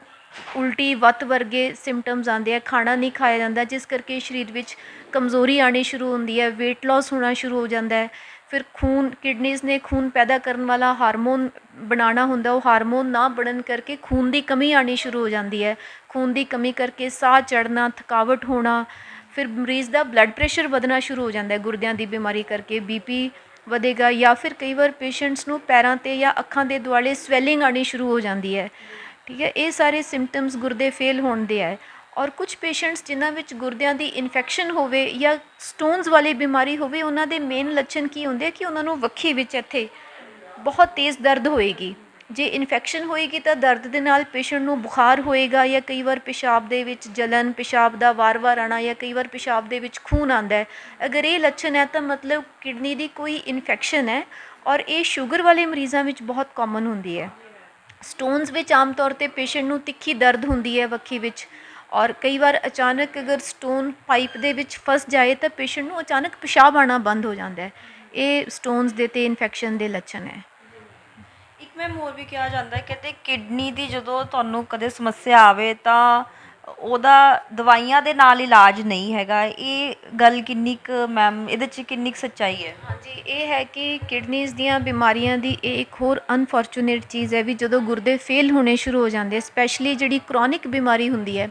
ਉਲਟੀ, ਵੱਤ ਵਰਗੇ ਸਿੰਪਟਮਸ ਆਉਂਦੇ ਆ, ਖਾਣਾ ਨਹੀਂ ਖਾਇਆ ਜਾਂਦਾ ਜਿਸ ਕਰਕੇ ਸਰੀਰ ਵਿੱਚ ਕਮਜ਼ੋਰੀ ਆਉਣੀ ਸ਼ੁਰੂ ਹੁੰਦੀ ਹੈ, ਵੇਟ ਲਾਸ ਹੋਣਾ ਸ਼ੁਰੂ ਹੋ ਜਾਂਦਾ ਹੈ। ਫਿਰ ਖੂਨ, ਕਿਡਨੀਜ਼ ਨੇ ਖੂਨ ਪੈਦਾ ਕਰਨ ਵਾਲਾ ਹਾਰਮੋਨ ਬਣਾਉਣਾ ਹੁੰਦਾ, ਉਹ ਹਾਰਮੋਨ ਨਾ ਬਣਨ ਕਰਕੇ ਖੂਨ ਦੀ ਕਮੀ ਆਉਣੀ ਸ਼ੁਰੂ ਹੋ ਜਾਂਦੀ ਹੈ। ਖੂਨ ਦੀ ਕਮੀ ਕਰਕੇ ਸਾਹ ਚੜ੍ਹਨਾ, ਥਕਾਵਟ ਹੋਣਾ, ਫਿਰ ਮਰੀਜ਼ ਦਾ ਬਲੱਡ ਪ੍ਰੈਸ਼ਰ ਵਧਣਾ ਸ਼ੁਰੂ ਹੋ ਜਾਂਦਾ ਹੈ ਗੁਰਦਿਆਂ ਦੀ ਬਿਮਾਰੀ ਕਰਕੇ, BP ਵਧੇਗਾ, ਜਾਂ ਫਿਰ ਕਈ ਵਾਰ ਪੇਸ਼ੈਂਟਸ ਨੂੰ ਪੈਰਾਂ 'ਤੇ ਜਾਂ ਅੱਖਾਂ ਦੇ ਦੁਆਲੇ ਸਵੈਲਿੰਗ ਆਉਣੀ ਸ਼ੁਰੂ ਹੋ ਜਾਂਦੀ ਹੈ। ਠੀਕ ਹੈ, ਇਹ ਸਾਰੇ ਸਿੰਪਟਮਸ ਗੁਰਦੇ ਫੇਲ ਹੋਣ ਦੇ ਹੈ। ਔਰ ਕੁਝ ਪੇਸ਼ੈਂਟਸ ਜਿਨ੍ਹਾਂ ਵਿੱਚ ਗੁਰਦਿਆਂ ਦੀ ਇਨਫੈਕਸ਼ਨ ਹੋਵੇ ਜਾਂ ਸਟੋਨਸ ਵਾਲੀ ਬਿਮਾਰੀ ਹੋਵੇ, ਉਹਨਾਂ ਦੇ ਮੇਨ ਲੱਛਣ ਕੀ ਹੁੰਦੇ ਆ ਕਿ ਉਹਨਾਂ ਨੂੰ ਵੱਖੀ ਵਿੱਚ ਇੱਥੇ ਬਹੁਤ ਤੇਜ਼ ਦਰਦ ਹੋਏਗੀ। ਜੇ ਇਨਫੈਕਸ਼ਨ ਹੋਏਗੀ ਤਾਂ ਦਰਦ ਦੇ ਨਾਲ ਪੇਸ਼ੈਂਟ ਨੂੰ ਬੁਖਾਰ ਹੋਏਗਾ, ਜਾਂ ਕਈ ਵਾਰ ਪਿਸ਼ਾਬ ਦੇ ਵਿੱਚ ਜਲਨ, ਪਿਸ਼ਾਬ ਦਾ ਵਾਰ-ਵਾਰ ਆਉਣਾ, ਜਾਂ ਕਈ ਵਾਰ ਪਿਸ਼ਾਬ ਦੇ ਵਿੱਚ ਖੂਨ ਆਉਂਦਾ ਹੈ। ਅਗਰ ਇਹ ਲੱਛਣ ਹੈ ਤਾਂ ਮਤਲਬ ਕਿਡਨੀ ਦੀ ਕੋਈ ਇਨਫੈਕਸ਼ਨ ਹੈ, ਔਰ ਇਹ ਸ਼ੂਗਰ ਵਾਲੇ ਮਰੀਜ਼ਾਂ ਵਿੱਚ ਬਹੁਤ ਕਾਮਨ ਹੁੰਦੀ ਹੈ। ਸਟੋਨਸ ਵਿੱਚ ਆਮ ਤੌਰ 'ਤੇ ਪੇਸ਼ੈਂਟ ਨੂੰ ਤਿੱਖੀ ਦਰਦ ਹੁੰਦੀ ਹੈ ਵੱਖੀ ਵਿੱਚ, ਔਰ ਕਈ ਵਾਰ ਅਚਾਨਕ ਅਗਰ ਸਟੋਨ ਪਾਈਪ ਦੇ ਵਿੱਚ ਫਸ ਜਾਏ ਤਾਂ ਪੇਸ਼ੈਂਟ ਨੂੰ ਅਚਾਨਕ ਪਿਸ਼ਾਬ ਆਉਣਾ ਬੰਦ ਹੋ ਜਾਂਦਾ ਹੈ। ਇਹ ਸਟੋਨਸ ਦੇ ਅਤੇ ਇਨਫੈਕਸ਼ਨ ਦੇ ਲੱਛਣ ਹੈ। ਇੱਕ ਮੈਮ ਹੋਰ ਵੀ ਕਿਹਾ ਜਾਂਦਾ ਹੈ, ਕਹਿੰਦੇ ਕਿਡਨੀ ਦੀ ਜਦੋਂ ਤੁਹਾਨੂੰ ਕਦੇ ਸਮੱਸਿਆ ਆਵੇ ਤਾਂ ਉਹਦਾ ਦਵਾਈਆਂ ਦੇ ਨਾਲ ਇਲਾਜ ਨਹੀਂ ਹੈਗਾ, ਇਹ ਗੱਲ ਕਿੰਨੀ ਕੁ ਮੈਮ ਇਹਦੇ 'ਚ ਕਿੰਨੀ ਕੁ ਸੱਚਾਈ ਹੈ। ਹਾਂਜੀ, ਇਹ ਹੈ ਕਿ ਕਿਡਨੀਜ਼ ਦੀਆਂ ਬਿਮਾਰੀਆਂ ਦੀ ਇਹ ਇੱਕ ਹੋਰ ਅਨਫੋਰਚੂਨੇਟ ਚੀਜ਼ ਹੈ ਵੀ ਜਦੋਂ ਗੁਰਦੇ ਫੇਲ ਹੋਣੇ ਸ਼ੁਰੂ ਹੋ ਜਾਂਦੇ, ਸਪੈਸ਼ਲੀ ਜਿਹੜੀ ਕਰੋਨਿਕ ਬਿਮਾਰੀ ਹੁੰਦੀ ਹੈ।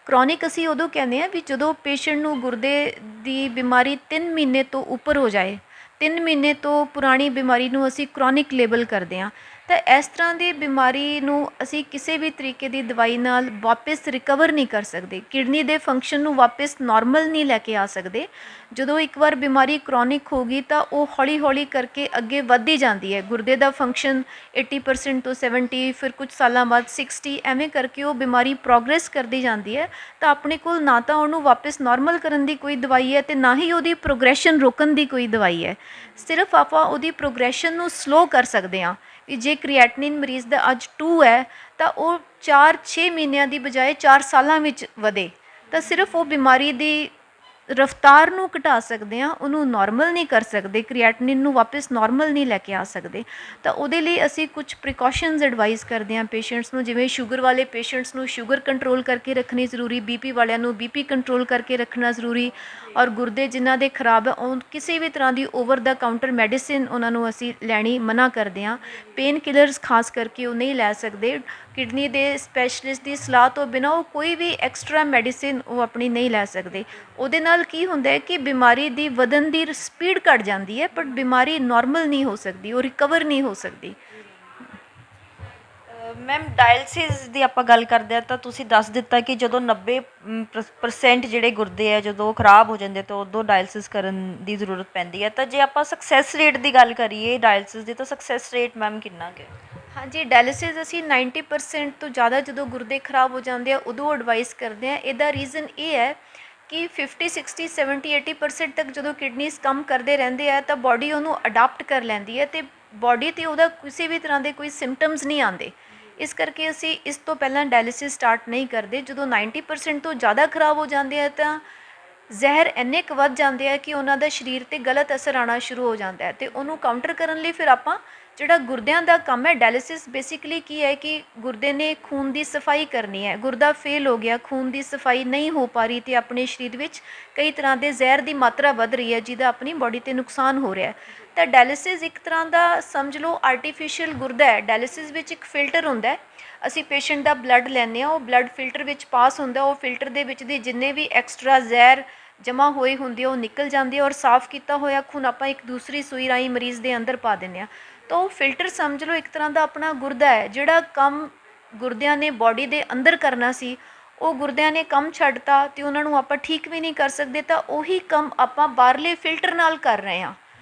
ਕਰੋਨਿਕ ਅਸੀਂ ਉਦੋਂ ਕਹਿੰਦੇ ਹਾਂ ਵੀ ਜਦੋਂ ਪੇਸ਼ੈਂਟ ਨੂੰ ਗੁਰਦੇ ਦੀ ਬਿਮਾਰੀ 3 ਮਹੀਨੇ ਤੋਂ ਉੱਪਰ ਹੋ ਜਾਏ। 3 ਮਹੀਨੇ ਤੋਂ ਪੁਰਾਣੀ ਬਿਮਾਰੀ ਨੂੰ ਅਸੀਂ ਕਰੋਨਿਕ ਲੇਬਲ ਕਰਦੇ ਹਾਂ। ਤਾਂ ਇਸ ਤਰ੍ਹਾਂ ਦੀ ਬਿਮਾਰੀ ਨੂੰ ਅਸੀਂ ਕਿਸੇ ਵੀ ਤਰੀਕੇ ਦੀ ਦਵਾਈ ਨਾਲ ਵਾਪਸ ਰਿਕਵਰ ਨਹੀਂ ਕਰ ਸਕਦੇ, ਕਿਡਨੀ ਦੇ ਫੰਕਸ਼ਨ ਨੂੰ ਵਾਪਸ ਨਾਰਮਲ ਨਹੀਂ ਲੈ ਕੇ ਆ ਸਕਦੇ। ਜਦੋਂ ਇੱਕ ਵਾਰ ਬਿਮਾਰੀ ਕਰੋਨਿਕ ਹੋ ਗਈ ਤਾਂ ਉਹ ਹੌਲੀ ਹੌਲੀ ਕਰਕੇ ਅੱਗੇ ਵੱਧਦੀ ਜਾਂਦੀ ਹੈ। ਗੁਰਦੇ ਦਾ ਫੰਕਸ਼ਨ 80% ਤੋਂ 70, ਫਿਰ ਕੁਝ ਸਾਲਾਂ ਬਾਅਦ 60, ਐਵੇਂ ਕਰਕੇ ਉਹ ਬਿਮਾਰੀ ਪ੍ਰੋਗਰੈਸ ਕਰਦੀ ਜਾਂਦੀ ਹੈ। ਤਾਂ ਆਪਣੇ ਕੋਲ ਨਾ ਤਾਂ ਉਹਨੂੰ ਵਾਪਸ ਨਾਰਮਲ ਕਰਨ ਦੀ ਕੋਈ ਦਵਾਈ ਹੈ ਅਤੇ ਨਾ ਹੀ ਉਹਦੀ ਪ੍ਰੋਗਰੈਸ਼ਨ ਰੋਕਣ ਦੀ ਕੋਈ ਦਵਾਈ ਹੈ। ਸਿਰਫ ਆਪਾਂ ਉਹਦੀ ਪ੍ਰੋਗਰੈਸ਼ਨ ਨੂੰ ਸਲੋ ਕਰ ਸਕਦੇ ਹਾਂ। ਜੇ ਕ੍ਰੀਐਟਿਨਿਨ ਮਰੀਜ਼ ਦਾ ਅੱਜ 2 ਹੈ ਤਾਂ ਉਹ 4-6 ਮਹੀਨਿਆਂ ਦੀ ਬਜਾਏ 4 ਸਾਲਾਂ ਵਿੱਚ ਵਧੇ, ਤਾਂ ਸਿਰਫ ਉਹ ਬਿਮਾਰੀ ਦੀ ਰਫਤਾਰ ਨੂੰ ਘਟਾ ਸਕਦੇ ਹਾਂ, ਉਹਨੂੰ ਨਾਰਮਲ ਨਹੀਂ ਕਰ ਸਕਦੇ, ਕ੍ਰੀਏਟਿਨਿਨ ਨੂੰ ਵਾਪਸ ਨਾਰਮਲ ਨਹੀਂ ਲੈ ਕੇ ਆ ਸਕਦੇ। ਤਾਂ ਉਹਦੇ ਲਈ ਅਸੀਂ ਕੁਝ ਪ੍ਰੀਕਾਸ਼ਨਸ ਐਡਵਾਈਸ ਕਰਦੇ ਹਾਂ ਪੇਸ਼ੈਂਟਸ ਨੂੰ, ਜਿਵੇਂ ਸ਼ੂਗਰ ਵਾਲੇ ਪੇਸ਼ੈਂਟਸ ਨੂੰ ਸ਼ੂਗਰ ਕੰਟਰੋਲ ਕਰਕੇ ਰੱਖਣੀ ਜ਼ਰੂਰੀ, ਬੀਪੀ ਵਾਲਿਆਂ ਨੂੰ ਬੀਪੀ ਕੰਟਰੋਲ ਕਰਕੇ ਰੱਖਣਾ ਜ਼ਰੂਰੀ, ਔਰ ਗੁਰਦੇ ਜਿਨ੍ਹਾਂ ਦੇ ਖਰਾਬ ਹੈ ਉਹ ਕਿਸੇ ਵੀ ਤਰ੍ਹਾਂ ਦੀ ਓਵਰ ਦਾ ਕਾਊਂਟਰ ਮੈਡੀਸਿਨ ਉਹਨਾਂ ਨੂੰ ਅਸੀਂ ਲੈਣੀ ਮਨਾ ਕਰਦੇ ਹਾਂ। ਪੇਨ ਕਿਲਰਸ ਖਾਸ ਕਰਕੇ ਉਹ ਨਹੀਂ ਲੈ ਸਕਦੇ। ਕਿਡਨੀ ਦੇ ਸਪੈਸ਼ਲਿਸਟ ਦੀ ਸਲਾਹ ਤੋਂ ਬਿਨਾਂ ਉਹ ਕੋਈ ਵੀ ਐਕਸਟਰਾ ਮੈਡੀਸਿਨ ਉਹ ਆਪਣੀ ਨਹੀਂ ਲੈ ਸਕਦੇ। ਉਹਦੇ ਨਾਲ ਕੀ ਹੁੰਦਾ ਹੈ ਕਿ ਬਿਮਾਰੀ ਦੀ ਵਧਣ ਦੀ ਸਪੀਡ ਘਟ ਜਾਂਦੀ ਹੈ, ਬਟ ਬਿਮਾਰੀ ਨਾਰਮਲ ਨਹੀਂ ਹੋ ਸਕਦੀ, ਉਹ ਰਿਕਵਰ ਨਹੀਂ ਹੋ ਸਕਦੀ। ਮੈਮ ਡਾਇਲਸਿਸ ਦੀ ਆਪਾਂ ਗੱਲ ਕਰਦੇ ਹਾਂ ਤਾਂ ਤੁਸੀਂ ਦੱਸ ਦਿੱਤਾ ਕਿ ਜਦੋਂ 90% ਜਿਹੜੇ ਗੁਰਦੇ ਆ ਜਦੋਂ ਖਰਾਬ ਹੋ ਜਾਂਦੇ ਤਾਂ ਉਦੋਂ ਡਾਇਲਸਿਸ ਕਰਨ ਦੀ ਜ਼ਰੂਰਤ ਪੈਂਦੀ ਹੈ। ਤਾਂ ਜੇ ਆਪਾਂ ਸਕਸੈਸ ਰੇਟ ਦੀ ਗੱਲ ਕਰੀਏ ਡਾਇਲਸਿਸ ਦੀ, ਤਾਂ ਸਕਸੈਸ ਰੇਟ ਮੈਮ ਕਿੰਨਾ ਕੁ ਹੈ? ਹਾਂਜੀ, ਡਾਇਲਿਸਿਸ ਅਸੀਂ 90% ਤੋਂ ਜ਼ਿਆਦਾ ਜਦੋਂ ਗੁਰਦੇ ਖਰਾਬ ਹੋ ਜਾਂਦੇ ਆ ਉਦੋਂ ਐਡਵਾਈਸ ਕਰਦੇ ਹਾਂ। ਇਹਦਾ ਰੀਜ਼ਨ ਇਹ ਹੈ ਕਿ 50 60 70 80% ਤੱਕ ਜਦੋਂ ਕਿਡਨੀਜ਼ ਕੰਮ ਕਰਦੇ ਰਹਿੰਦੇ ਆ ਤਾਂ ਬਾਡੀ ਉਹਨੂੰ ਅਡਾਪਟ ਕਰ ਲੈਂਦੀ ਹੈ, ਅਤੇ ਬਾਡੀ 'ਤੇ ਉਹਦਾ ਕਿਸੇ ਵੀ ਤਰ੍ਹਾਂ ਦੇ ਕੋਈ ਸਿੰਪਟਮਸ ਨਹੀਂ ਆਉਂਦੇ। ਇਸ ਕਰਕੇ ਅਸੀਂ ਇਸ ਤੋਂ ਪਹਿਲਾਂ ਡਾਇਲਿਸਿਸ ਸਟਾਰਟ ਨਹੀਂ ਕਰਦੇ। ਜਦੋਂ 90% ਤੋਂ ਜ਼ਿਆਦਾ ਖਰਾਬ ਹੋ ਜਾਂਦੇ ਆ ਤਾਂ ਜ਼ਹਿਰ ਇੰਨੇ ਕੁ ਵੱਧ ਜਾਂਦੇ ਆ ਕਿ ਉਹਨਾਂ ਦਾ ਸਰੀਰ 'ਤੇ ਗਲਤ ਅਸਰ ਆਉਣਾ ਸ਼ੁਰੂ ਹੋ ਜਾਂਦਾ ਹੈ, ਅਤੇ ਉਹਨੂੰ ਕਾਊਂਟਰ ਕਰਨ ਲਈ ਫਿਰ ਆਪਾਂ ਜਿਹੜਾ ਗੁਰਦਿਆਂ ਦਾ ਕੰਮ ਹੈ, ਡਾਇਲਿਸਿਸ ਬੇਸਿਕਲੀ ਕੀ ਹੈ ਕਿ ਗੁਰਦੇ ਨੇ ਖੂਨ ਦੀ ਸਫਾਈ ਕਰਨੀ ਹੈ। ਗੁਰਦਾ ਫੇਲ ਹੋ ਗਿਆ, ਖੂਨ ਦੀ ਸਫਾਈ ਨਹੀਂ ਹੋ ਪਾ ਰਹੀ, ਅਤੇ ਆਪਣੇ ਸਰੀਰ ਵਿੱਚ ਕਈ ਤਰ੍ਹਾਂ ਦੇ ਜ਼ਹਿਰ ਦੀ ਮਾਤਰਾ ਵੱਧ ਰਹੀ ਹੈ ਜਿਹਦਾ ਆਪਣੀ ਬਾਡੀ 'ਤੇ ਨੁਕਸਾਨ ਹੋ ਰਿਹਾ ਹੈ। ਤਾਂ ਡਾਇਲਿਸਿਸ ਇੱਕ ਤਰ੍ਹਾਂ ਦਾ ਸਮਝ ਲਓ ਆਰਟੀਫਿਸ਼ੀਅਲ ਗੁਰਦਾ ਹੈ। ਡਾਇਲਿਸਿਸ ਵਿੱਚ ਇੱਕ ਫਿਲਟਰ ਹੁੰਦਾ ਹੈ, ਅਸੀਂ ਪੇਸ਼ੈਂਟ ਦਾ ਬਲੱਡ ਲੈਂਦੇ ਹਾਂ, ਉਹ ਬਲੱਡ ਫਿਲਟਰ ਵਿੱਚ ਪਾਸ ਹੁੰਦਾ, ਉਹ ਫਿਲਟਰ ਦੇ ਵਿੱਚ ਦੀ ਜਿੰਨੇ ਵੀ ਐਕਸਟਰਾ ਜ਼ਹਿਰ ਜਮ੍ਹਾਂ ਹੋਏ ਹੁੰਦੇ ਉਹ ਨਿਕਲ ਜਾਂਦੇ, ਔਰ ਸਾਫ਼ ਕੀਤਾ ਹੋਇਆ ਖੂਨ ਆਪਾਂ ਇੱਕ ਦੂਸਰੀ ਸੂਈ ਰਾਹੀਂ ਮਰੀਜ਼ ਦੇ ਅੰਦਰ ਪਾ ਦਿੰਦੇ ਹਾਂ। ਤਾਂ ਉਹ ਫਿਲਟਰ ਸਮਝ ਲਓ ਇੱਕ ਤਰ੍ਹਾਂ ਦਾ ਆਪਣਾ ਗੁਰਦਾ ਹੈ। ਜਿਹੜਾ ਕੰਮ ਗੁਰਦਿਆਂ ਨੇ ਬਾਡੀ ਦੇ ਅੰਦਰ ਕਰਨਾ ਸੀ ਉਹ ਗੁਰਦਿਆਂ ਨੇ ਕੰਮ ਛੱਡਤਾ, ਅਤੇ ਉਹਨਾਂ ਨੂੰ ਆਪਾਂ ਠੀਕ ਵੀ ਨਹੀਂ ਕਰ ਸਕਦੇ, ਤਾਂ ਉਹੀ ਕੰਮ ਆਪਾਂ ਬਾਹਰਲੇ ਫਿਲਟਰ ਨਾਲ ਕਰ ਰਹੇ ਹਾਂ।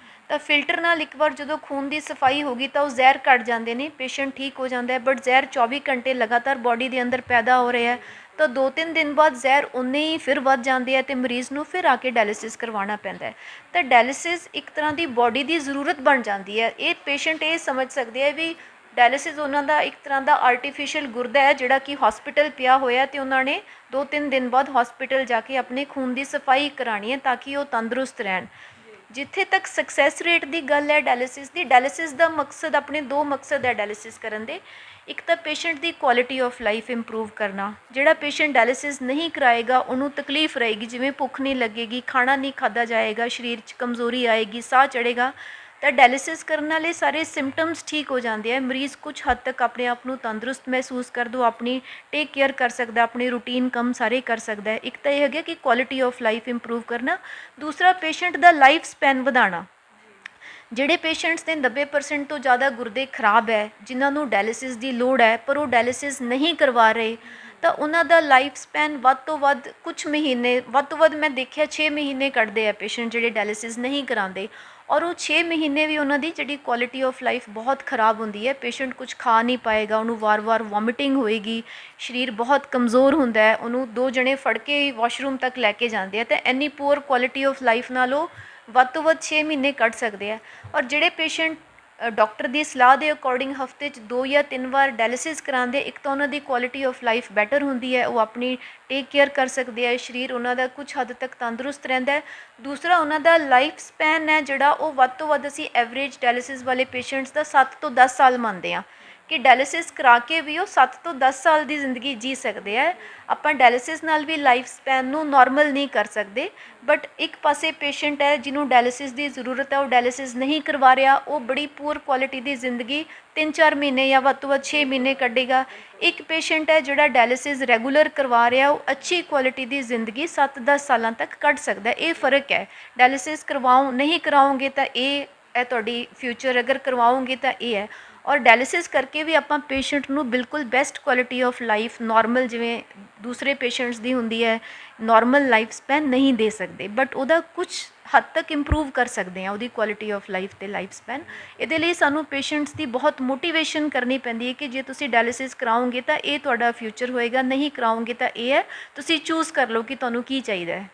ਤਾਂ ਫਿਲਟਰ ਨਾਲ ਇੱਕ ਵਾਰ ਜਦੋਂ ਖੂਨ ਦੀ ਸਫਾਈ ਹੋ ਗਈ ਤਾਂ ਉਹ ਜ਼ਹਿਰ ਘੱਟ ਜਾਂਦੇ ਨੇ, ਪੇਸ਼ੈਂਟ ਠੀਕ ਹੋ ਜਾਂਦਾ ਹੈ। ਬਟ ਜ਼ਹਿਰ 24 ਘੰਟੇ ਲਗਾਤਾਰ ਬਾਡੀ ਦੇ ਅੰਦਰ ਪੈਦਾ ਹੋ ਰਿਹਾ ਹੈ, ਤਾਂ 2-3 ਦਿਨ ਬਾਅਦ ਜ਼ਹਿਰ ਉਨੇ ਹੀ ਫਿਰ ਵੱਧ ਜਾਂਦੇ ਆ, ਅਤੇ ਮਰੀਜ਼ ਨੂੰ ਫਿਰ ਆ ਕੇ ਡਾਇਲਿਸਿਸ ਕਰਵਾਉਣਾ ਪੈਂਦਾ ਹੈ। ਤਾਂ ਡਾਇਲਿਸਿਸ ਇੱਕ ਤਰ੍ਹਾਂ ਦੀ ਬਾਡੀ ਦੀ ਜ਼ਰੂਰਤ ਬਣ ਜਾਂਦੀ ਹੈ। ਇਹ ਪੇਸ਼ੈਂਟ ਇਹ ਸਮਝ ਸਕਦੇ ਆ ਵੀ ਡਾਇਲਿਸਿਸ ਉਹਨਾਂ ਦਾ ਇੱਕ ਤਰ੍ਹਾਂ ਦਾ ਆਰਟੀਫਿਸ਼ੀਅਲ ਗੁਰਦਾ ਹੈ ਜਿਹੜਾ ਕਿ ਹਸਪੀਟਲ ਪਿਆ ਹੋਇਆ, ਅਤੇ ਉਹਨਾਂ ਨੇ 2-3 ਦਿਨ ਬਾਅਦ ਹਸਪੀਟਲ ਜਾ ਕੇ ਆਪਣੇ ਖੂਨ ਦੀ ਸਫਾਈ ਕਰਾਉਣੀ ਹੈ ਤਾਂ ਕਿ ਉਹ ਤੰਦਰੁਸਤ ਰਹਿਣ। ਜਿੱਥੇ ਤੱਕ ਸਕਸੈਸ ਰੇਟ ਦੀ ਗੱਲ ਹੈ ਡਾਇਲਿਸਿਸ ਦੀ, ਡਾਇਲਿਸਿਸ ਦਾ ਮਕਸਦ ਆਪਣੇ ਦੋ ਮਕਸਦ ਹੈ ਡਾਇਲਿਸਿਸ ਕਰਨ ਦੇ। ਇੱਕ ਤਾਂ patient the quality of life improve ਕਰਨਾ। ਜਿਹੜਾ ਪੇਸ਼ੈਂਟ ਡਾਇਲਿਸਿਸ ਨਹੀਂ ਕਰਾਏਗਾ ਉਹਨੂੰ ਤਕਲੀਫ ਰਹੇਗੀ, ਜਿਵੇਂ ਭੁੱਖ ਨਹੀਂ ਲੱਗੇਗੀ, ਖਾਣਾ ਨਹੀਂ ਖਾਧਾ ਜਾਏਗਾ, ਸਰੀਰ 'ਚ ਕਮਜ਼ੋਰੀ ਆਏਗੀ, ਸਾਹ ਚੜ੍ਹੇਗਾ। ਤਾਂ ਡਾਇਲਿਸਿਸ ਕਰਨ ਵਾਲੇ ਸਾਰੇ ਸਿੰਪਟਮਸ ਠੀਕ ਹੋ ਜਾਂਦੇ ਆ, ਮਰੀਜ਼ ਕੁਝ ਹੱਦ ਤੱਕ ਆਪਣੇ ਆਪ ਨੂੰ ਤੰਦਰੁਸਤ ਮਹਿਸੂਸ ਕਰ ਦੋ, ਆਪਣੀ ਟੇਕ ਕੇਅਰ ਕਰ ਸਕਦਾ, ਆਪਣੇ ਰੂਟੀਨ ਕੰਮ ਸਾਰੇ ਕਰ ਸਕਦਾ ਹੈ। ਇੱਕ ਤਾਂ ਇਹ ਹੈਗਾ ਕਿ ਕੁਆਲਿਟੀ ਆਫ ਲਾਈਫ ਇੰਪਰੂਵ ਕਰਨਾ, ਦੂਸਰਾ ਪੇਸ਼ੈਂਟ ਦਾ ਲਾਈਫ ਸਪੈਨ ਵਧਾਉਣਾ। ਜਿਹੜੇ ਪੇਸ਼ੈਂਟਸ ਦੇ 90% ਤੋਂ ਜ਼ਿਆਦਾ ਗੁਰਦੇ ਖਰਾਬ ਹੈ, ਜਿਨ੍ਹਾਂ ਨੂੰ ਡਾਇਲਿਸਿਸ ਦੀ ਲੋੜ ਹੈ ਪਰ ਉਹ ਡਾਇਲਿਸਿਸ ਨਹੀਂ ਕਰਵਾ ਰਹੇ, ਤਾਂ ਉਹਨਾਂ ਦਾ ਲਾਈਫ ਸਪੈਨ ਵੱਧ ਤੋਂ ਵੱਧ ਕੁਝ ਮਹੀਨੇ, ਵੱਧ ਤੋਂ ਵੱਧ ਮੈਂ ਦੇਖਿਆ 6 ਮਹੀਨੇ ਕੱਢਦੇ ਆ ਪੇਸ਼ੈਂਟ ਜਿਹੜੇ ਡਾਇਲਿਸਿਸ ਨਹੀਂ ਕਰਾਉਂਦੇ। ਔਰ ਉਹ 6 ਮਹੀਨੇ ਵੀ ਉਹਨਾਂ ਦੀ ਜਿਹੜੀ ਕੁਆਲਿਟੀ ਆਫ ਲਾਈਫ ਬਹੁਤ ਖਰਾਬ ਹੁੰਦੀ ਹੈ। ਪੇਸ਼ੈਂਟ ਕੁਝ ਖਾ ਨਹੀਂ ਪਾਏਗਾ, ਉਹਨੂੰ ਵਾਰ-ਵਾਰ ਵੋਮਿਟਿੰਗ ਹੋਏਗੀ, ਸਰੀਰ ਬਹੁਤ ਕਮਜ਼ੋਰ ਹੁੰਦਾ ਹੈ, ਉਹਨੂੰ 2 ਜਣੇ ਫੜ ਕੇ ਵਾਸ਼ਰੂਮ ਤੱਕ ਲੈ ਕੇ ਜਾਂਦੇ ਆ। ਤਾਂ ਇੰਨੀ ਪੂਅਰ ਕੁਆਲਿਟੀ ਆਫ ਲਾਈਫ ਨਾਲ ਉਹ ਵੱਧ ਤੋਂ ਵੱਧ 6 ਮਹੀਨੇ ਕੱਢ ਸਕਦੇ ਆ। ਔਰ ਜਿਹੜੇ ਪੇਸ਼ੈਂਟ ਡਾਕਟਰ ਦੀ ਸਲਾਹ ਦੇ ਅਕੋਰਡਿੰਗ ਹਫਤੇ 'ਚ 2 ਜਾਂ 3 ਵਾਰ ਡਾਇਲਿਸਿਸ ਕਰਾਉਂਦੇ, ਇੱਕ ਤਾਂ ਉਹਨਾਂ ਦੀ ਕੁਆਲਿਟੀ ਆਫ ਲਾਈਫ ਬੈਟਰ ਹੁੰਦੀ ਹੈ, ਉਹ ਆਪਣੀ ਟੇਕ ਕੇਅਰ ਕਰ ਸਕਦੇ ਆ, ਸਰੀਰ ਉਹਨਾਂ ਦਾ ਕੁਝ ਹੱਦ ਤੱਕ ਤੰਦਰੁਸਤ ਰਹਿੰਦਾ ਹੈ। ਦੂਸਰਾ ਉਹਨਾਂ ਦਾ ਲਾਈਫ ਸਪੈਨ ਹੈ ਜਿਹੜਾ ਉਹ ਵੱਧ ਤੋਂ ਵੱਧ, ਅਸੀਂ ਐਵਰੇਜ ਡਾਇਲਿਸਿਸ ਵਾਲੇ ਪੇਸ਼ੈਂਟਸ ਦਾ 7 ਤੋਂ 10 ਸਾਲ ਮੰਨਦੇ ਹਾਂ ਕਿ ਡਾਇਲਿਸਿਸ ਕਰਾ ਕੇ ਵੀ ਉਹ 7 ਤੋਂ 10 ਸਾਲ ਦੀ ਜ਼ਿੰਦਗੀ ਜੀ ਸਕਦੇ ਆ। ਆਪਾਂ ਡਾਇਲਿਸਿਸ ਨਾਲ ਵੀ ਲਾਈਫ ਸਪੈਨ ਨੂੰ ਨਾਰਮਲ ਨਹੀਂ ਕਰ ਸਕਦੇ, ਬਟ ਇੱਕ ਪਾਸੇ ਪੇਸ਼ੈਂਟ ਹੈ ਜਿਹਨੂੰ ਡਾਇਲਿਸਿਸ ਦੀ ਜ਼ਰੂਰਤ ਹੈ, ਉਹ ਡਾਇਲਿਸਿਸ ਨਹੀਂ ਕਰਵਾ ਰਿਹਾ, ਉਹ ਬੜੀ ਪੂਅਰ ਕੁਆਲਿਟੀ ਦੀ ਜ਼ਿੰਦਗੀ 3-4 ਮਹੀਨੇ ਜਾਂ ਵੱਧ ਤੋਂ ਵੱਧ 6 ਮਹੀਨੇ ਕੱਢੇਗਾ। ਇੱਕ ਪੇਸ਼ੈਂਟ ਹੈ ਜਿਹੜਾ ਡਾਇਲਿਸਿਸ ਰੈਗੂਲਰ ਕਰਵਾ ਰਿਹਾ, ਉਹ ਅੱਛੀ ਕੁਆਲਿਟੀ ਦੀ ਜ਼ਿੰਦਗੀ 7-10 ਸਾਲਾਂ ਤੱਕ ਕੱਢ ਸਕਦਾ। ਇਹ ਫ਼ਰਕ ਹੈ। ਡਾਇਲਿਸਿਸ ਕਰਵਾਓ, ਨਹੀਂ ਕਰਾਓਗੇ ਤਾਂ ਇਹ ਹੈ ਤੁਹਾਡੀ ਫਿਊਚਰ, ਅਗਰ ਕਰਵਾਓਗੇ ਤਾਂ ਇਹ ਹੈ। ਔਰ ਡਾਇਲਿਸਿਸ ਕਰਕੇ ਵੀ ਆਪਾਂ ਪੇਸ਼ੈਂਟ ਨੂੰ ਬਿਲਕੁਲ best quality of life, normal ਜਿਵੇਂ ਦੂਸਰੇ ਪੇਸ਼ੈਂਟਸ ਦੀ ਹੁੰਦੀ ਹੈ, ਨਾਰਮਲ ਲਾਈਫ ਸਪੈਨ ਨਹੀਂ ਦੇ ਸਕਦੇ, ਬਟ ਉਹਦਾ ਕੁਝ ਹੱਦ ਤੱਕ ਇੰਪਰੂਵ ਕਰ ਸਕਦੇ ਹਾਂ ਉਹਦੀ ਕੁਆਲਿਟੀ ਆਫ ਲਾਈਫ ਤੇ ਲਾਈਫ ਸਪੈਨ। ਇਹਦੇ ਲਈ ਸਾਨੂੰ ਪੇਸ਼ੈਂਟਸ ਦੀ ਬਹੁਤ ਮੋਟੀਵੇਸ਼ਨ ਕਰਨੀ ਪੈਂਦੀ ਹੈ ਕਿ ਜੇ ਤੁਸੀਂ ਡਾਇਲਿਸਿਸ ਕਰਾਓਗੇ ਤਾਂ ਇਹ ਤੁਹਾਡਾ ਫਿਊਚਰ ਹੋਏਗਾ, ਨਹੀਂ ਕਰਾਓਗੇ ਤਾਂ ਇਹ ਹੈ, ਤੁਸੀਂ ਚੂਜ਼ ਕਰ ਲਓ ਕਿ ਤੁਹਾਨੂੰ ਕੀ ਚਾਹੀਦਾ ਹੈ।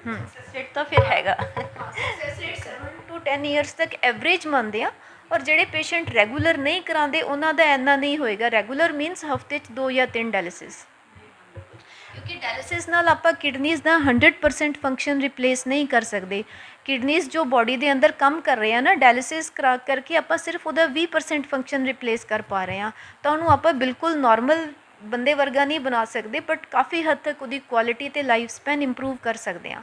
ਸਕਸੈਸ ਰੇਟ ਤਾਂ ਫਿਰ ਹੈਗਾ। ਸਕਸੈਸ ਰੇਟ 7 to 10 ਈਅਰਸ ਤੱਕ ਐਵਰੇਜ ਮੰਨਦੇ ਆ। ਔਰ ਜਿਹੜੇ ਪੇਸ਼ੈਂਟ ਰੈਗੂਲਰ ਨਹੀਂ ਕਰਾਉਂਦੇ ਉਹਨਾਂ ਦਾ ਇੰਨਾ ਨਹੀਂ ਹੋਏਗਾ। ਰੈਗੂਲਰ ਮੀਨਸ ਹਫਤੇ 'ਚ 2 ਜਾਂ 3 ਡਾਇਲਿਸਿਸ। ਕਿਉਂਕਿ ਡਾਇਲਿਸਿਸ ਨਾਲ ਆਪਾਂ ਕਿਡਨੀਜ਼ ਦਾ 100% ਫੰਕਸ਼ਨ ਰਿਪਲੇਸ ਨਹੀਂ ਕਰ ਸਕਦੇ। ਕਿਡਨੀਜ਼ ਜੋ ਬੋਡੀ ਦੇ ਅੰਦਰ ਕੰਮ ਕਰ ਰਹੇ ਆ ਨਾ, ਡਾਇਲਿਸਿਸ ਕਰਾ ਕਰਕੇ ਆਪਾਂ ਸਿਰਫ ਉਹਦਾ 20% ਫੰਕਸ਼ਨ ਰਿਪਲੇਸ ਕਰ ਪਾ ਰਹੇ ਹਾਂ। ਤਾਂ ਉਹਨੂੰ ਆਪਾਂ ਬਿਲਕੁਲ ਨਾਰਮਲ ਬੰਦੇ ਵਰਗਾ ਨਹੀਂ ਬਣਾ ਸਕਦੇ, ਬਟ ਕਾਫੀ ਹੱਦ ਤੱਕ ਉਹਦੀ ਕੁਆਲਿਟੀ ਅਤੇ ਲਾਈਫ ਸਪੈਨ ਇੰਪਰੂਵ ਕਰ ਸਕਦੇ ਹਾਂ।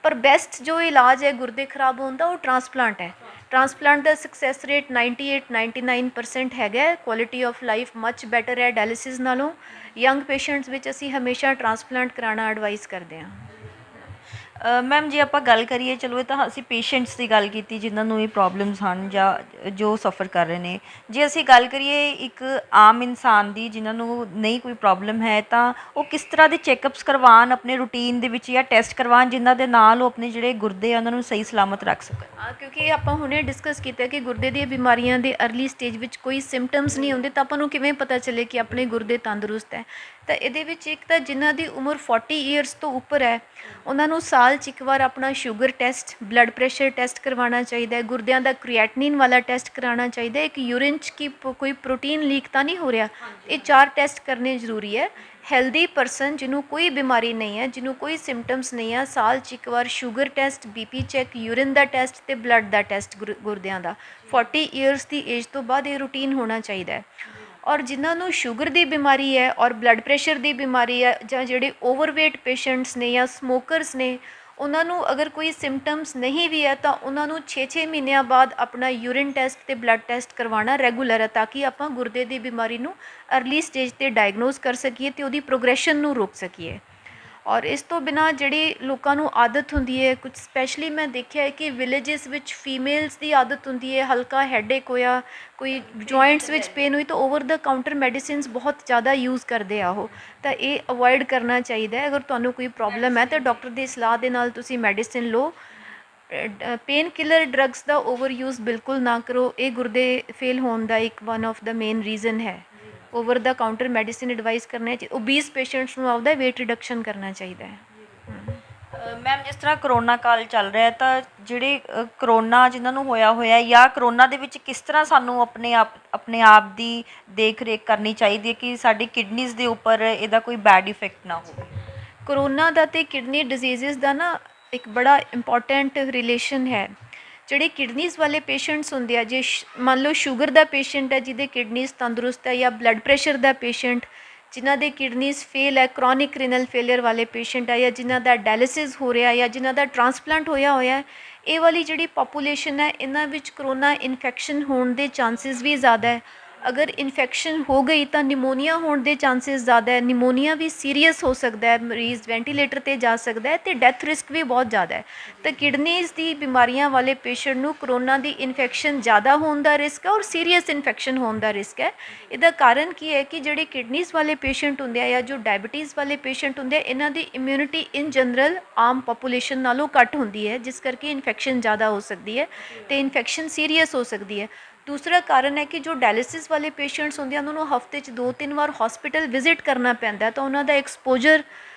ਪਰ ਬੈਸਟ ਜੋ ਇਲਾਜ ਹੈ ਗੁਰਦੇ ਖਰਾਬ ਹੋਣ ਦਾ, ਉਹ ਟਰਾਂਸਪਲਾਂਟ ਹੈ। ਟਰਾਂਸਪਲਾਂਟ ਦਾ ਸਕਸੈਸ ਰੇਟ 98-99% ਹੈਗਾ। Quality of life much better ਹੈ ਡਾਇਲਿਸਿਸ ਨਾਲੋਂ। ਯੰਗ ਪੇਸ਼ੈਂਟਸ ਵਿੱਚ ਅਸੀਂ ਹਮੇਸ਼ਾ ਟਰਾਂਸਪਲਾਂਟ ਕਰਾਉਣਾ ਐਡਵਾਈਸ ਕਰਦੇ ਹਾਂ। ਮੈਮ ਜੇ ਆਪਾਂ ਗੱਲ ਕਰੀਏ, ਚਲੋ ਇਹ ਤਾਂ ਅਸੀਂ ਪੇਸ਼ੈਂਟਸ ਦੀ ਗੱਲ ਕੀਤੀ ਜਿਨ੍ਹਾਂ ਨੂੰ ਇਹ ਪ੍ਰੋਬਲਮਸ ਹਨ ਜਾਂ ਜੋ ਸਫਰ ਕਰ ਰਹੇ ਨੇ। ਜੇ ਅਸੀਂ ਗੱਲ ਕਰੀਏ ਇੱਕ ਆਮ ਇਨਸਾਨ ਦੀ ਜਿਨ੍ਹਾਂ ਨੂੰ ਨਹੀਂ ਕੋਈ ਪ੍ਰੋਬਲਮ ਹੈ, ਤਾਂ ਉਹ ਕਿਸ ਤਰ੍ਹਾਂ ਦੇ ਚੈੱਕਅਪਸ ਕਰਵਾਉਣ ਆਪਣੇ ਰੂਟੀਨ ਦੇ ਵਿੱਚ ਜਾਂ ਟੈਸਟ ਕਰਵਾਉਣ ਜਿਨ੍ਹਾਂ ਦੇ ਨਾਲ ਉਹ ਆਪਣੇ ਜਿਹੜੇ ਗੁਰਦੇ ਆ ਉਹਨਾਂ ਨੂੰ ਸਹੀ ਸਲਾਮਤ ਰੱਖ ਸਕਣ? ਕਿਉਂਕਿ ਆਪਾਂ ਹੁਣੇ ਡਿਸਕਸ ਕੀਤਾ ਕਿ ਗੁਰਦੇ ਦੀਆਂ ਬਿਮਾਰੀਆਂ ਦੇ ਅਰਲੀ ਸਟੇਜ ਵਿੱਚ ਕੋਈ ਸਿੰਪਟਮਸ ਨਹੀਂ ਹੁੰਦੇ, ਤਾਂ ਆਪਾਂ ਨੂੰ ਕਿਵੇਂ ਪਤਾ ਚੱਲੇ ਕਿ ਆਪਣੇ ਗੁਰਦੇ ਤੰਦਰੁਸਤ ਹੈ? ਤਾਂ ਇਹਦੇ ਵਿੱਚ ਇੱਕ ਤਾਂ ਜਿਨ੍ਹਾਂ ਦੀ ਉਮਰ 40 ਈਅਰਸ ਤੋਂ ਉੱਪਰ ਹੈ, ਉਹਨਾਂ ਨੂੰ ਸਾਲ 'ਚ ਇੱਕ ਵਾਰ ਆਪਣਾ sugar test, blood pressure test ਕਰਵਾਉਣਾ ਚਾਹੀਦਾ ਹੈ। ਗੁਰਦਿਆਂ ਦਾ ਕ੍ਰੀਐਟਨਿਨ ਵਾਲਾ ਟੈਸਟ ਕਰਾਉਣਾ ਚਾਹੀਦਾ ਹੈ। ਇੱਕ ਯੂਰਿਨ 'ਚ ਕੀ ਕੋਈ ਪ੍ਰੋਟੀਨ ਲੀਕ ਤਾਂ ਨਹੀਂ ਹੋ ਰਿਹਾ। ਇਹ 4 ਟੈਸਟ ਕਰਨੇ ਜ਼ਰੂਰੀ ਹੈ। ਹੈਲਦੀ ਪਰਸਨ ਜਿਹਨੂੰ ਕੋਈ ਬਿਮਾਰੀ ਨਹੀਂ ਹੈ, ਜਿਹਨੂੰ ਕੋਈ ਸਿੰਪਟਮਸ ਨਹੀਂ ਹੈ, ਸਾਲ 'ਚ ਇੱਕ ਵਾਰ sugar test, BP check, urine ਦਾ ਟੈਸਟ ਅਤੇ ਬਲੱਡ ਦਾ ਟੈਸਟ ਗੁਰਦਿਆਂ ਦਾ 40 ਈਅਰਸ ਦੀ ਏਜ ਤੋਂ ਬਾਅਦ ਇਹ ਰੂਟੀਨ ਹੋਣਾ ਚਾਹੀਦਾ ਹੈ। ਔਰ ਜਿਨ੍ਹਾਂ ਨੂੰ ਸ਼ੂਗਰ ਦੀ ਬਿਮਾਰੀ ਹੈ ਔਰ ਬਲੱਡ ਪ੍ਰੈਸ਼ਰ ਦੀ ਬਿਮਾਰੀ ਹੈ, ਜਾਂ ਜਿਹੜੇ ਓਵਰਵੇਟ ਪੇਸ਼ੈਂਟਸ ਨੇ ਜਾਂ ਸਮੋਕਰਸ ਨੇ, ਉਹਨਾਂ ਨੂੰ ਅਗਰ ਕੋਈ ਸਿੰਪਟਮਸ ਨਹੀਂ ਵੀ ਹੈ ਤਾਂ ਉਹਨਾਂ ਨੂੰ 6-6 ਮਹੀਨਿਆਂ ਬਾਅਦ ਆਪਣਾ ਯੂਰਿਨ ਟੈਸਟ ਅਤੇ ਬਲੱਡ ਟੈਸਟ ਕਰਵਾਉਣਾ ਰੈਗੂਲਰ ਹੈ, ਤਾਂ ਕਿ ਆਪਾਂ ਗੁਰਦੇ ਦੀ ਬਿਮਾਰੀ ਨੂੰ ਅਰਲੀ ਸਟੇਜ 'ਤੇ ਡਾਇਗਨੋਸ ਕਰ ਸਕੀਏ ਅਤੇ ਉਹਦੀ ਪ੍ਰੋਗਰੈਸ਼ਨ ਨੂੰ ਰੋਕ ਸਕੀਏ। ਔਰ ਇਸ ਤੋਂ ਬਿਨਾਂ ਜਿਹੜੀ ਲੋਕਾਂ ਨੂੰ ਆਦਤ ਹੁੰਦੀ ਹੈ, ਕੁਝ ਸਪੈਸ਼ਲੀ ਮੈਂ ਦੇਖਿਆ ਹੈ ਕਿ ਵਿਲੇਜਸ ਵਿੱਚ ਫੀਮੇਲਸ ਦੀ ਆਦਤ ਹੁੰਦੀ ਹੈ, ਹਲਕਾ ਹੈਡੇਕ ਹੋਇਆ, ਕੋਈ ਜੁਆਇੰਟਸ ਵਿੱਚ ਪੇਨ ਹੋਈ ਤਾਂ ਓਵਰ ਦਾ ਕਾਊਂਟਰ ਮੈਡੀਸਿਨਸ ਬਹੁਤ ਜ਼ਿਆਦਾ ਯੂਜ਼ ਕਰਦੇ ਆ ਉਹ। ਤਾਂ ਇਹ ਅਵੋਇਡ ਕਰਨਾ ਚਾਹੀਦਾ ਹੈ। ਅਗਰ ਤੁਹਾਨੂੰ ਕੋਈ ਪ੍ਰੋਬਲਮ ਹੈ ਤਾਂ ਡਾਕਟਰ ਦੀ ਸਲਾਹ ਦੇ ਨਾਲ ਤੁਸੀਂ ਮੈਡੀਸਿਨ ਲਓ। ਪੇਨ ਕਿਲਰ ਡਰੱਗਸ ਦਾ ਓਵਰ ਯੂਜ਼ ਬਿਲਕੁਲ ਨਾ ਕਰੋ। ਇਹ ਗੁਰਦੇ ਫੇਲ ਹੋਣ ਦਾ ਇੱਕ one of the main reason ਹੈ। ਓਵਰ ਦਾ ਕਾਊਂਟਰ ਮੈਡੀਸਿਨ ਐਡਵਾਈਸ ਕਰਨਾ ਚਾਹੀਦਾ। ਓਬੀਸ ਪੇਸ਼ੈਂਟਸ ਨੂੰ ਆਪਦਾ ਵੇਟ ਰਿਡਕਸ਼ਨ ਕਰਨਾ ਚਾਹੀਦਾ ਹੈ। ਮੈਮ ਜਿਸ ਤਰ੍ਹਾਂ ਕਰੋਨਾ ਕਾਲ ਚੱਲ ਰਿਹਾ, ਤਾਂ ਜਿਹੜੇ ਕਰੋਨਾ ਜਿਨ੍ਹਾਂ ਨੂੰ ਹੋਇਆ ਜਾਂ ਕਰੋਨਾ ਦੇ ਵਿੱਚ ਕਿਸ ਤਰ੍ਹਾਂ ਸਾਨੂੰ ਆਪਣੇ ਆਪ ਦੀ ਦੇਖ ਰੇਖ ਕਰਨੀ ਚਾਹੀਦੀ ਹੈ ਕਿ ਸਾਡੀ ਕਿਡਨੀਜ਼ ਦੇ ਉੱਪਰ ਇਹਦਾ ਕੋਈ ਬੈਡ ਇਫੈਕਟ ਨਾ ਹੋਵੇ? ਕਰੋਨਾ ਦਾ ਅਤੇ ਕਿਡਨੀ ਡਿਜ਼ੀਜ਼ਸ ਦਾ ਨਾ ਇੱਕ ਬੜਾ ਇੰਪੋਰਟੈਂਟ ਰਿਲੇਸ਼ਨ ਹੈ। ਜਿਹੜੇ ਕਿਡਨੀਜ਼ ਵਾਲੇ ਪੇਸ਼ੈਂਟਸ ਹੁੰਦੇ ਆ, ਜੇ ਮੰਨ ਲਓ ਸ਼ੂਗਰ ਦਾ ਪੇਸ਼ੈਂਟ ਹੈ ਜਿਹਦੇ ਕਿਡਨੀਜ਼ ਤੰਦਰੁਸਤ ਹੈ, ਜਾਂ ਬਲੱਡ ਪ੍ਰੈਸ਼ਰ ਦਾ ਪੇਸ਼ੈਂਟ ਜਿਨ੍ਹਾਂ ਦੇ ਕਿਡਨੀਜ਼ ਫੇਲ ਹੈ, ਕ੍ਰੋਨਿਕ ਰੀਨਲ ਫੇਲੀਅਰ ਵਾਲੇ ਪੇਸ਼ੈਂਟ ਹੈ, ਜਾਂ ਜਿਨ੍ਹਾਂ ਦਾ ਡਾਇਲਿਸਿਸ ਹੋ ਰਿਹਾ, ਜਾਂ ਜਿਨ੍ਹਾਂ ਦਾ ਟਰਾਂਸਪਲਾਂਟ ਹੋਇਆ ਹੈ, ਇਹ ਵਾਲੀ ਜਿਹੜੀ ਪਾਪੂਲੇਸ਼ਨ ਹੈ, ਇਹਨਾਂ ਵਿੱਚ ਕਰੋਨਾ ਇਨਫੈਕਸ਼ਨ ਹੋਣ ਦੇ ਚਾਂਸਿਸ ਵੀ ਜ਼ਿਆਦਾ ਹੈ। ਅਗਰ ਇਨਫੈਕਸ਼ਨ ਹੋ ਗਈ ਤਾਂ ਨਿਮੋਨੀਆ ਹੋਣ ਦੇ ਚਾਂਸਿਸ ਜ਼ਿਆਦਾ ਹੈ। ਨਿਮੋਨੀਆ ਵੀ ਸੀਰੀਅਸ ਹੋ ਸਕਦਾ ਹੈ, ਮਰੀਜ਼ ਵੈਂਟੀਲੇਟਰ 'ਤੇ ਜਾ ਸਕਦਾ ਹੈ ਅਤੇ ਡੈਥ ਰਿਸਕ ਵੀ ਬਹੁਤ ਜ਼ਿਆਦਾ ਹੈ। ਤਾਂ ਕਿਡਨੀਜ਼ ਦੀ ਬਿਮਾਰੀਆਂ ਵਾਲੇ ਪੇਸ਼ੈਂਟ ਨੂੰ ਕਰੋਨਾ ਦੀ ਇਨਫੈਕਸ਼ਨ ਜ਼ਿਆਦਾ ਹੋਣ ਦਾ ਰਿਸਕ ਹੈ ਔਰ ਸੀਰੀਅਸ ਇਨਫੈਕਸ਼ਨ ਹੋਣ ਦਾ ਰਿਸਕ ਹੈ। ਇਹਦਾ ਕਾਰਨ ਕੀ ਹੈ ਕਿ ਜਿਹੜੇ ਕਿਡਨੀਜ਼ ਵਾਲੇ ਪੇਸ਼ੈਂਟ ਹੁੰਦੇ ਆ ਜਾਂ ਜੋ ਡਾਇਬਟੀਜ਼ ਵਾਲੇ ਪੇਸ਼ੈਂਟ ਹੁੰਦੇ ਆ, ਇਹਨਾਂ ਦੀ immunity in general Aam population ਨਾਲੋਂ ਘੱਟ ਹੁੰਦੀ ਹੈ, ਜਿਸ ਕਰਕੇ ਇਨਫੈਕਸ਼ਨ ਜ਼ਿਆਦਾ ਹੋ ਸਕਦੀ ਹੈ ਅਤੇ ਇਨਫੈਕਸ਼ਨ ਸੀਰੀਅਸ ਹੋ ਸਕਦੀ ਹੈ। ਦੂਸਰਾ ਕਾਰਨ ਹੈ ਕਿ ਜੋ ਡਾਇਲਿਸਿਸ ਵਾਲੇ ਪੇਸ਼ੈਂਟਸ ਹੁੰਦੇ ਆ, ਉਹਨਾਂ ਨੂੰ ਹਫ਼ਤੇ 'ਚ 2-3 ਵਾਰ ਹੌਸਪੀਟਲ ਵਿਜ਼ਿਟ ਕਰਨਾ ਪੈਂਦਾ, ਤਾਂ ਉਹਨਾਂ ਦਾ ਐਕਸਪੋਜਰ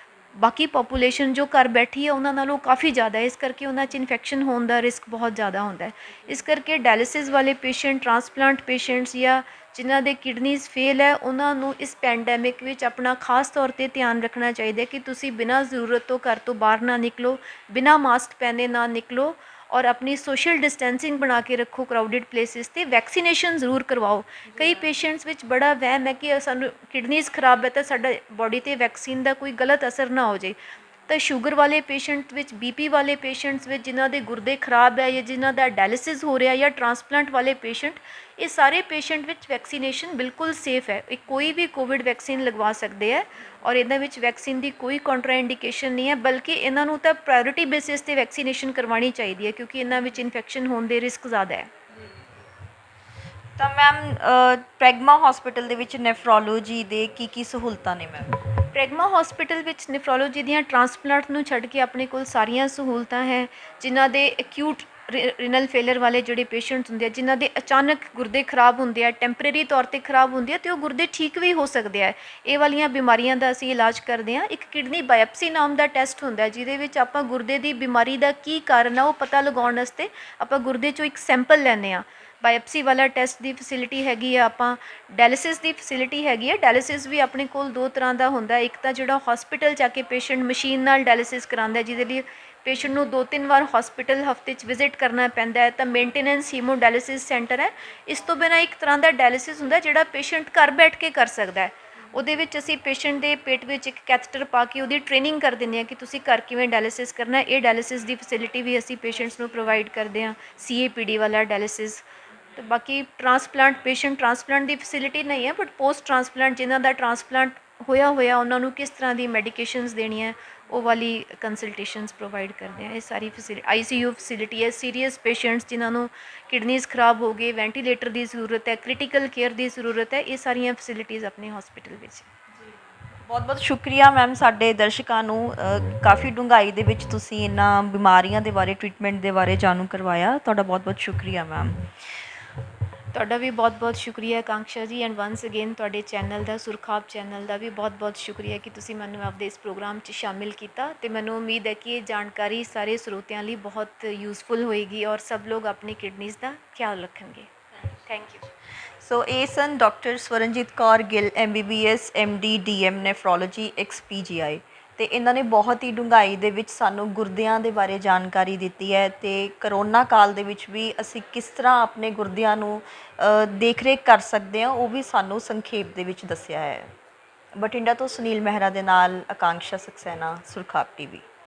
ਬਾਕੀ ਪਾਪੂਲੇਸ਼ਨ ਜੋ ਘਰ ਬੈਠੀ ਹੈ ਉਹਨਾਂ ਨਾਲੋਂ ਕਾਫੀ ਜ਼ਿਆਦਾ ਹੈ। ਇਸ ਕਰਕੇ ਉਹਨਾਂ 'ਚ ਇਨਫੈਕਸ਼ਨ ਹੋਣ ਦਾ ਰਿਸਕ ਬਹੁਤ ਜ਼ਿਆਦਾ ਹੁੰਦਾ ਹੈ। ਇਸ ਕਰਕੇ ਡਾਇਲਿਸਿਸ ਵਾਲੇ ਪੇਸ਼ੈਂਟ, ਟਰਾਂਸਪਲਾਂਟ ਪੇਸ਼ੈਂਟਸ ਜਾਂ ਜਿਨ੍ਹਾਂ ਦੇ ਕਿਡਨੀਜ਼ ਫੇਲ ਹੈ, ਉਹਨਾਂ ਨੂੰ ਇਸ ਪੈਂਡੈਮਿਕ ਵਿੱਚ ਆਪਣਾ ਖਾਸ ਤੌਰ 'ਤੇ ਧਿਆਨ ਰੱਖਣਾ ਚਾਹੀਦਾ ਕਿ ਤੁਸੀਂ ਬਿਨਾਂ ਜ਼ਰੂਰਤ ਤੋਂ ਘਰ ਤੋਂ ਬਾਹਰ ਨਾ ਨਿਕਲੋ, ਬਿਨਾਂ ਮਾਸਕ ਪਹਿਨੇ ਨਾ ਨਿਕਲੋ, ਔਰ ਆਪਣੀ ਸੋਸ਼ਲ ਡਿਸਟੈਂਸਿੰਗ ਬਣਾ ਕੇ ਰੱਖੋ ਕਰਾਊਡਡ ਪਲੇਸਿਸ 'ਤੇ। ਵੈਕਸੀਨੇਸ਼ਨ ਜ਼ਰੂਰ ਕਰਵਾਓ। ਕਈ ਪੇਸ਼ੈਂਟਸ ਵਿੱਚ ਬੜਾ ਵਹਿਮ ਹੈ ਕਿ ਸਾਨੂੰ ਕਿਡਨੀਜ਼ ਖਰਾਬ ਹੈ ਤਾਂ ਸਾਡਾ ਬੋਡੀ 'ਤੇ ਵੈਕਸੀਨ ਦਾ ਕੋਈ ਗਲਤ ਅਸਰ ਨਾ ਹੋ ਜਾਏ। ਤਾਂ ਸ਼ੂਗਰ ਵਾਲੇ ਪੇਸ਼ੈਂਟ ਵਿੱਚ, BP ਵਾਲੇ ਪੇਸ਼ੈਂਟਸ ਵਿੱਚ, ਜਿਨ੍ਹਾਂ ਦੇ ਗੁਰਦੇ ਖਰਾਬ ਹੈ ਜਾਂ ਜਿਨ੍ਹਾਂ ਦਾ ਡਾਇਲਿਸਿਸ ਹੋ ਰਿਹਾ, ਜਾਂ ਟਰਾਂਸਪਲਾਂਟ ਵਾਲੇ ਪੇਸ਼ੈਂਟ, ਇਹ ਸਾਰੇ ਪੇਸ਼ੈਂਟ ਵਿੱਚ ਵੈਕਸੀਨੇਸ਼ਨ ਬਿਲਕੁਲ ਸੇਫ ਹੈ। ਇਹ ਕੋਈ ਵੀ ਕੋਵਿਡ ਵੈਕਸੀਨ ਲਗਵਾ ਸਕਦੇ ਹੈ ਔਰ ਇਹਨਾਂ ਵਿੱਚ ਵੈਕਸੀਨ ਦੀ ਕੋਈ ਕੰਟਰਾਇੰਡੀਕੇਸ਼ਨ ਨਹੀਂ ਹੈ, ਬਲਕਿ ਇਹਨਾਂ ਨੂੰ ਤਾਂ ਪ੍ਰਾਇਓਰਿਟੀ ਬੇਸਿਸ 'ਤੇ ਵੈਕਸੀਨੇਸ਼ਨ ਕਰਵਾਉਣੀ ਚਾਹੀਦੀ ਹੈ ਕਿਉਂਕਿ ਇਹਨਾਂ ਵਿੱਚ ਇਨਫੈਕਸ਼ਨ ਹੋਣ ਦੇ ਰਿਸਕ ਜ਼ਿਆਦਾ ਹੈ। ਤਾਂ ਮੈਮ ਪ੍ਰੈਗਮਾ ਹਸਪੀਟਲ ਦੇ ਵਿੱਚ ਨੈਫਰੋਲੋਜੀ ਦੇ ਕੀ ਸਹੂਲਤਾਂ ਨੇ ਮੈਮ? ਪ੍ਰੈਗਮਾ ਹਸਪੀਟਲ ਵਿੱਚ ਨੈਫਰੋਲੋਜੀ ਦੀਆਂ ਟਰਾਂਸਪਲਾਂਟ ਨੂੰ ਛੱਡ ਕੇ ਆਪਣੇ ਕੋਲ ਸਾਰੀਆਂ ਸਹੂਲਤਾਂ ਹੈ। ਜਿਨ੍ਹਾਂ ਦੇ ਅਕਿਊਟ ਰੀਨਲ ਫੇਲਰ ਵਾਲੇ ਜਿਹੜੇ ਪੇਸ਼ੈਂਟਸ ਹੁੰਦੇ ਆ, ਜਿਨ੍ਹਾਂ ਦੇ ਅਚਾਨਕ ਗੁਰਦੇ ਖਰਾਬ ਹੁੰਦੇ ਆ, ਟੈਂਪਰੇਰੀ ਤੌਰ ਤੇ ਖਰਾਬ ਹੁੰਦੇ ਆ, ਤੇ ਉਹ ਗੁਰਦੇ ਠੀਕ ਵੀ ਹੋ ਸਕਦੇ ਆ। ਇਹ ਵਾਲੀਆਂ ਬਿਮਾਰੀਆਂ ਦਾ ਅਸੀਂ ਇਲਾਜ ਕਰਦੇ ਹਾਂ। ਇੱਕ ਕਿਡਨੀ ਬਾਇਓਪਸੀ ਨਾਮ ਦਾ ਟੈਸਟ ਹੁੰਦਾ ਹੈ, ਜਿਹਦੇ ਵਿੱਚ ਆਪਾਂ ਗੁਰਦੇ ਦੀ ਬਿਮਾਰੀ ਦਾ ਕੀ ਕਾਰਨ ਆ ਉਹ ਪਤਾ ਲਗਾਉਣ ਵਾਸਤੇ ਆਪਾਂ ਗੁਰਦੇ ਚੋਂ ਇੱਕ ਸੈਂਪਲ ਲੈਂਦੇ ਹਾਂ। ਬਾਇਓਪਸੀ ਵਾਲਾ ਟੈਸਟ ਦੀ ਫੈਸਿਲਿਟੀ ਹੈਗੀ ਆ, ਆਪਾਂ ਡਾਇਲਿਸਿਸ ਦੀ ਫੈਸਿਲਿਟੀ ਹੈਗੀ ਹੈ। ਡਾਇਲਿਸਿਸ ਵੀ ਆਪਣੇ ਕੋਲ ਦੋ ਤਰ੍ਹਾਂ ਦਾ ਹੁੰਦਾ, ਇੱਕ ਤਾਂ ਜਿਹੜਾ ਹਸਪੀਟਲ ਜਾ ਕੇ ਪੇਸ਼ੈਂਟ ਮਸ਼ੀਨ ਨਾਲ ਡਾਇਲਿਸਿਸ ਕਰਾਉਂਦਾ, ਜਿਹਦੇ ਲਈ ਪੇਸ਼ੈਂਟ ਨੂੰ 2-3 ਵਾਰ ਹਸਪੀਟਲ ਹਫਤੇ 'ਚ ਵਿਜ਼ਿਟ ਕਰਨਾ ਪੈਂਦਾ ਹੈ, ਤਾਂ ਮੇਨਟੇਨੈਂਸ ਹੀਮੋਡਾਇਲਿਸਿਸ ਸੈਂਟਰ ਹੈ। ਇਸ ਤੋਂ ਬਿਨਾਂ ਇੱਕ ਤਰ੍ਹਾਂ ਦਾ ਡਾਇਲਿਸਿਸ ਹੁੰਦਾ ਜਿਹੜਾ ਪੇਸ਼ੈਂਟ ਘਰ ਬੈਠ ਕੇ ਕਰ ਸਕਦਾ ਹੈ। ਉਹਦੇ ਵਿੱਚ ਅਸੀਂ ਪੇਸ਼ੈਂਟ ਦੇ ਪੇਟ ਵਿੱਚ ਇੱਕ ਕੈਥੇਟਰ ਪਾ ਕੇ ਉਹਦੀ ਟ੍ਰੇਨਿੰਗ ਕਰ ਦਿੰਦੇ ਹਾਂ ਕਿ ਤੁਸੀਂ ਘਰ ਕਿਵੇਂ ਡਾਇਲਿਸਿਸ ਕਰਨਾ। ਇਹ ਡਾਇਲਿਸਿਸ ਦੀ ਫੈਸਿਲਿਟੀ ਵੀ ਅਸੀਂ ਪੇਸ਼ੈਂਟਸ ਨੂੰ ਪ੍ਰੋਵਾਈਡ ਕਰਦੇ ਹਾਂ, CAPD ਵਾਲਾ ਡਾਇਲਿਸਿਸ। ਤੇ ਬਾਕੀ ਟ੍ਰਾਂਸਪਲਾਂਟ ਪੇਸ਼ੈਂਟ ਟ੍ਰਾਂਸਪਲਾਂਟ ਦੀ ਫੈਸਿਲਿਟੀ ਨਹੀਂ ਹੈ, ਬਟ ਪੋਸਟ ਟ੍ਰਾਂਸਪਲਾਂਟ ਜਿਨ੍ਹਾਂ ਦਾ ਟ੍ਰਾਂਸਪਲਾਂਟ ਹੋਇਆ ਉਹਨਾਂ ਨੂੰ ਕਿਸ ਤਰ੍ਹਾਂ ਦੀ ਮੈਡੀਕੇਸ਼ਨਸ ਦੇਣੀਆਂ, ਉਹ ਵਾਲੀ ਕੰਸਲਟੇਸ਼ਨਸ ਪ੍ਰੋਵਾਈਡ ਕਰਦੇ ਆ। ਇਹ ਸਾਰੀ ਫੈਸਿਲਿਟੀ ICU ਫੈਸਿਲਿਟੀ ਹੈ। ਸੀਰੀਅਸ ਪੇਸ਼ੈਂਟਸ ਜਿਨ੍ਹਾਂ ਨੂੰ ਕਿਡਨੀਜ਼ ਖਰਾਬ ਹੋ ਗਏ, ਵੈਂਟੀਲੇਟਰ ਦੀ ਜ਼ਰੂਰਤ ਹੈ, ਕ੍ਰਿਟੀਕਲ ਕੇਅਰ ਦੀ ਜ਼ਰੂਰਤ ਹੈ, ਇਹ ਸਾਰੀਆਂ ਫੈਸਿਲਿਟੀਜ਼ ਆਪਣੇ ਹਸਪੀਟਲ ਵਿੱਚ। ਬਹੁਤ ਬਹੁਤ ਸ਼ੁਕਰੀਆ ਮੈਮ, ਸਾਡੇ ਦਰਸ਼ਕਾਂ ਨੂੰ ਕਾਫੀ ਡੂੰਘਾਈ ਦੇ ਵਿੱਚ ਤੁਸੀਂ ਇਹਨਾਂ ਬਿਮਾਰੀਆਂ ਦੇ ਬਾਰੇ, ਟ੍ਰੀਟਮੈਂਟ ਦੇ ਬਾਰੇ ਜਾਣੂ ਕਰਵਾਇਆ। ਤੁਹਾਡਾ ਬਹੁਤ ਬਹੁਤ ਸ਼ੁਕਰੀਆ ਮੈਮ। ਤੁਹਾਡਾ ਵੀ ਬਹੁਤ-ਬਹੁਤ ਸ਼ੁਕਰੀਆ ਆਕਾਂਕਸ਼ਾ ਜੀ, ਐਂਡ ਵਾਂਸ ਅਗੇਨ ਤੁਹਾਡੇ ਚੈਨਲ ਦਾ, ਸੁਰਖਾਬ ਚੈਨਲ ਦਾ ਵੀ ਬਹੁਤ-ਬਹੁਤ ਸ਼ੁਕਰੀਆ ਕਿ ਤੁਸੀਂ ਮੈਨੂੰ ਆਪਦੇ ਇਸ ਪ੍ਰੋਗਰਾਮ 'ਚ ਸ਼ਾਮਿਲ ਕੀਤਾ। ਤੇ ਮੈਨੂੰ ਉਮੀਦ ਹੈ ਕਿ ਇਹ ਜਾਣਕਾਰੀ ਸਾਰੇ ਸਰੋਤਿਆਂ ਲਈ ਬਹੁਤ ਯੂਜ਼ਫੁਲ ਹੋਏਗੀ ਔਰ ਸਭ ਲੋਕ ਆਪਣੀ ਕਿਡਨੀਜ਼ ਦਾ ਖਿਆਲ ਰੱਖਣਗੇ। Thank you. ਸੋ ਇਹ ਸਨ doctor Swaranjit Kaur Gill, MBBS MD DM nephrology XPGI, ਅਤੇ ਇਹਨਾਂ ਨੇ ਬਹੁਤ ਹੀ ਡੂੰਘਾਈ ਦੇ ਵਿੱਚ ਸਾਨੂੰ ਗੁਰਦਿਆਂ ਦੇ ਬਾਰੇ ਜਾਣਕਾਰੀ ਦਿੱਤੀ ਹੈ, ਅਤੇ ਕਰੋਨਾ ਕਾਲ ਦੇ ਵਿੱਚ ਵੀ ਅਸੀਂ ਕਿਸ ਤਰ੍ਹਾਂ ਆਪਣੇ ਗੁਰਦਿਆਂ ਨੂੰ ਦੇਖ ਰੇਖ ਕਰ ਸਕਦੇ ਹਾਂ, ਉਹ ਵੀ ਸਾਨੂੰ ਸੰਖੇਪ ਦੇ ਵਿੱਚ ਦੱਸਿਆ ਹੈ। ਬਠਿੰਡਾ ਤੋਂ ਸੁਨੀਲ ਮਹਿਰਾ ਦੇ ਨਾਲ ਆਕਾਂਕਸ਼ਾ ਸਕਸੈਨਾ, ਸੁਰਖਾਬ TV।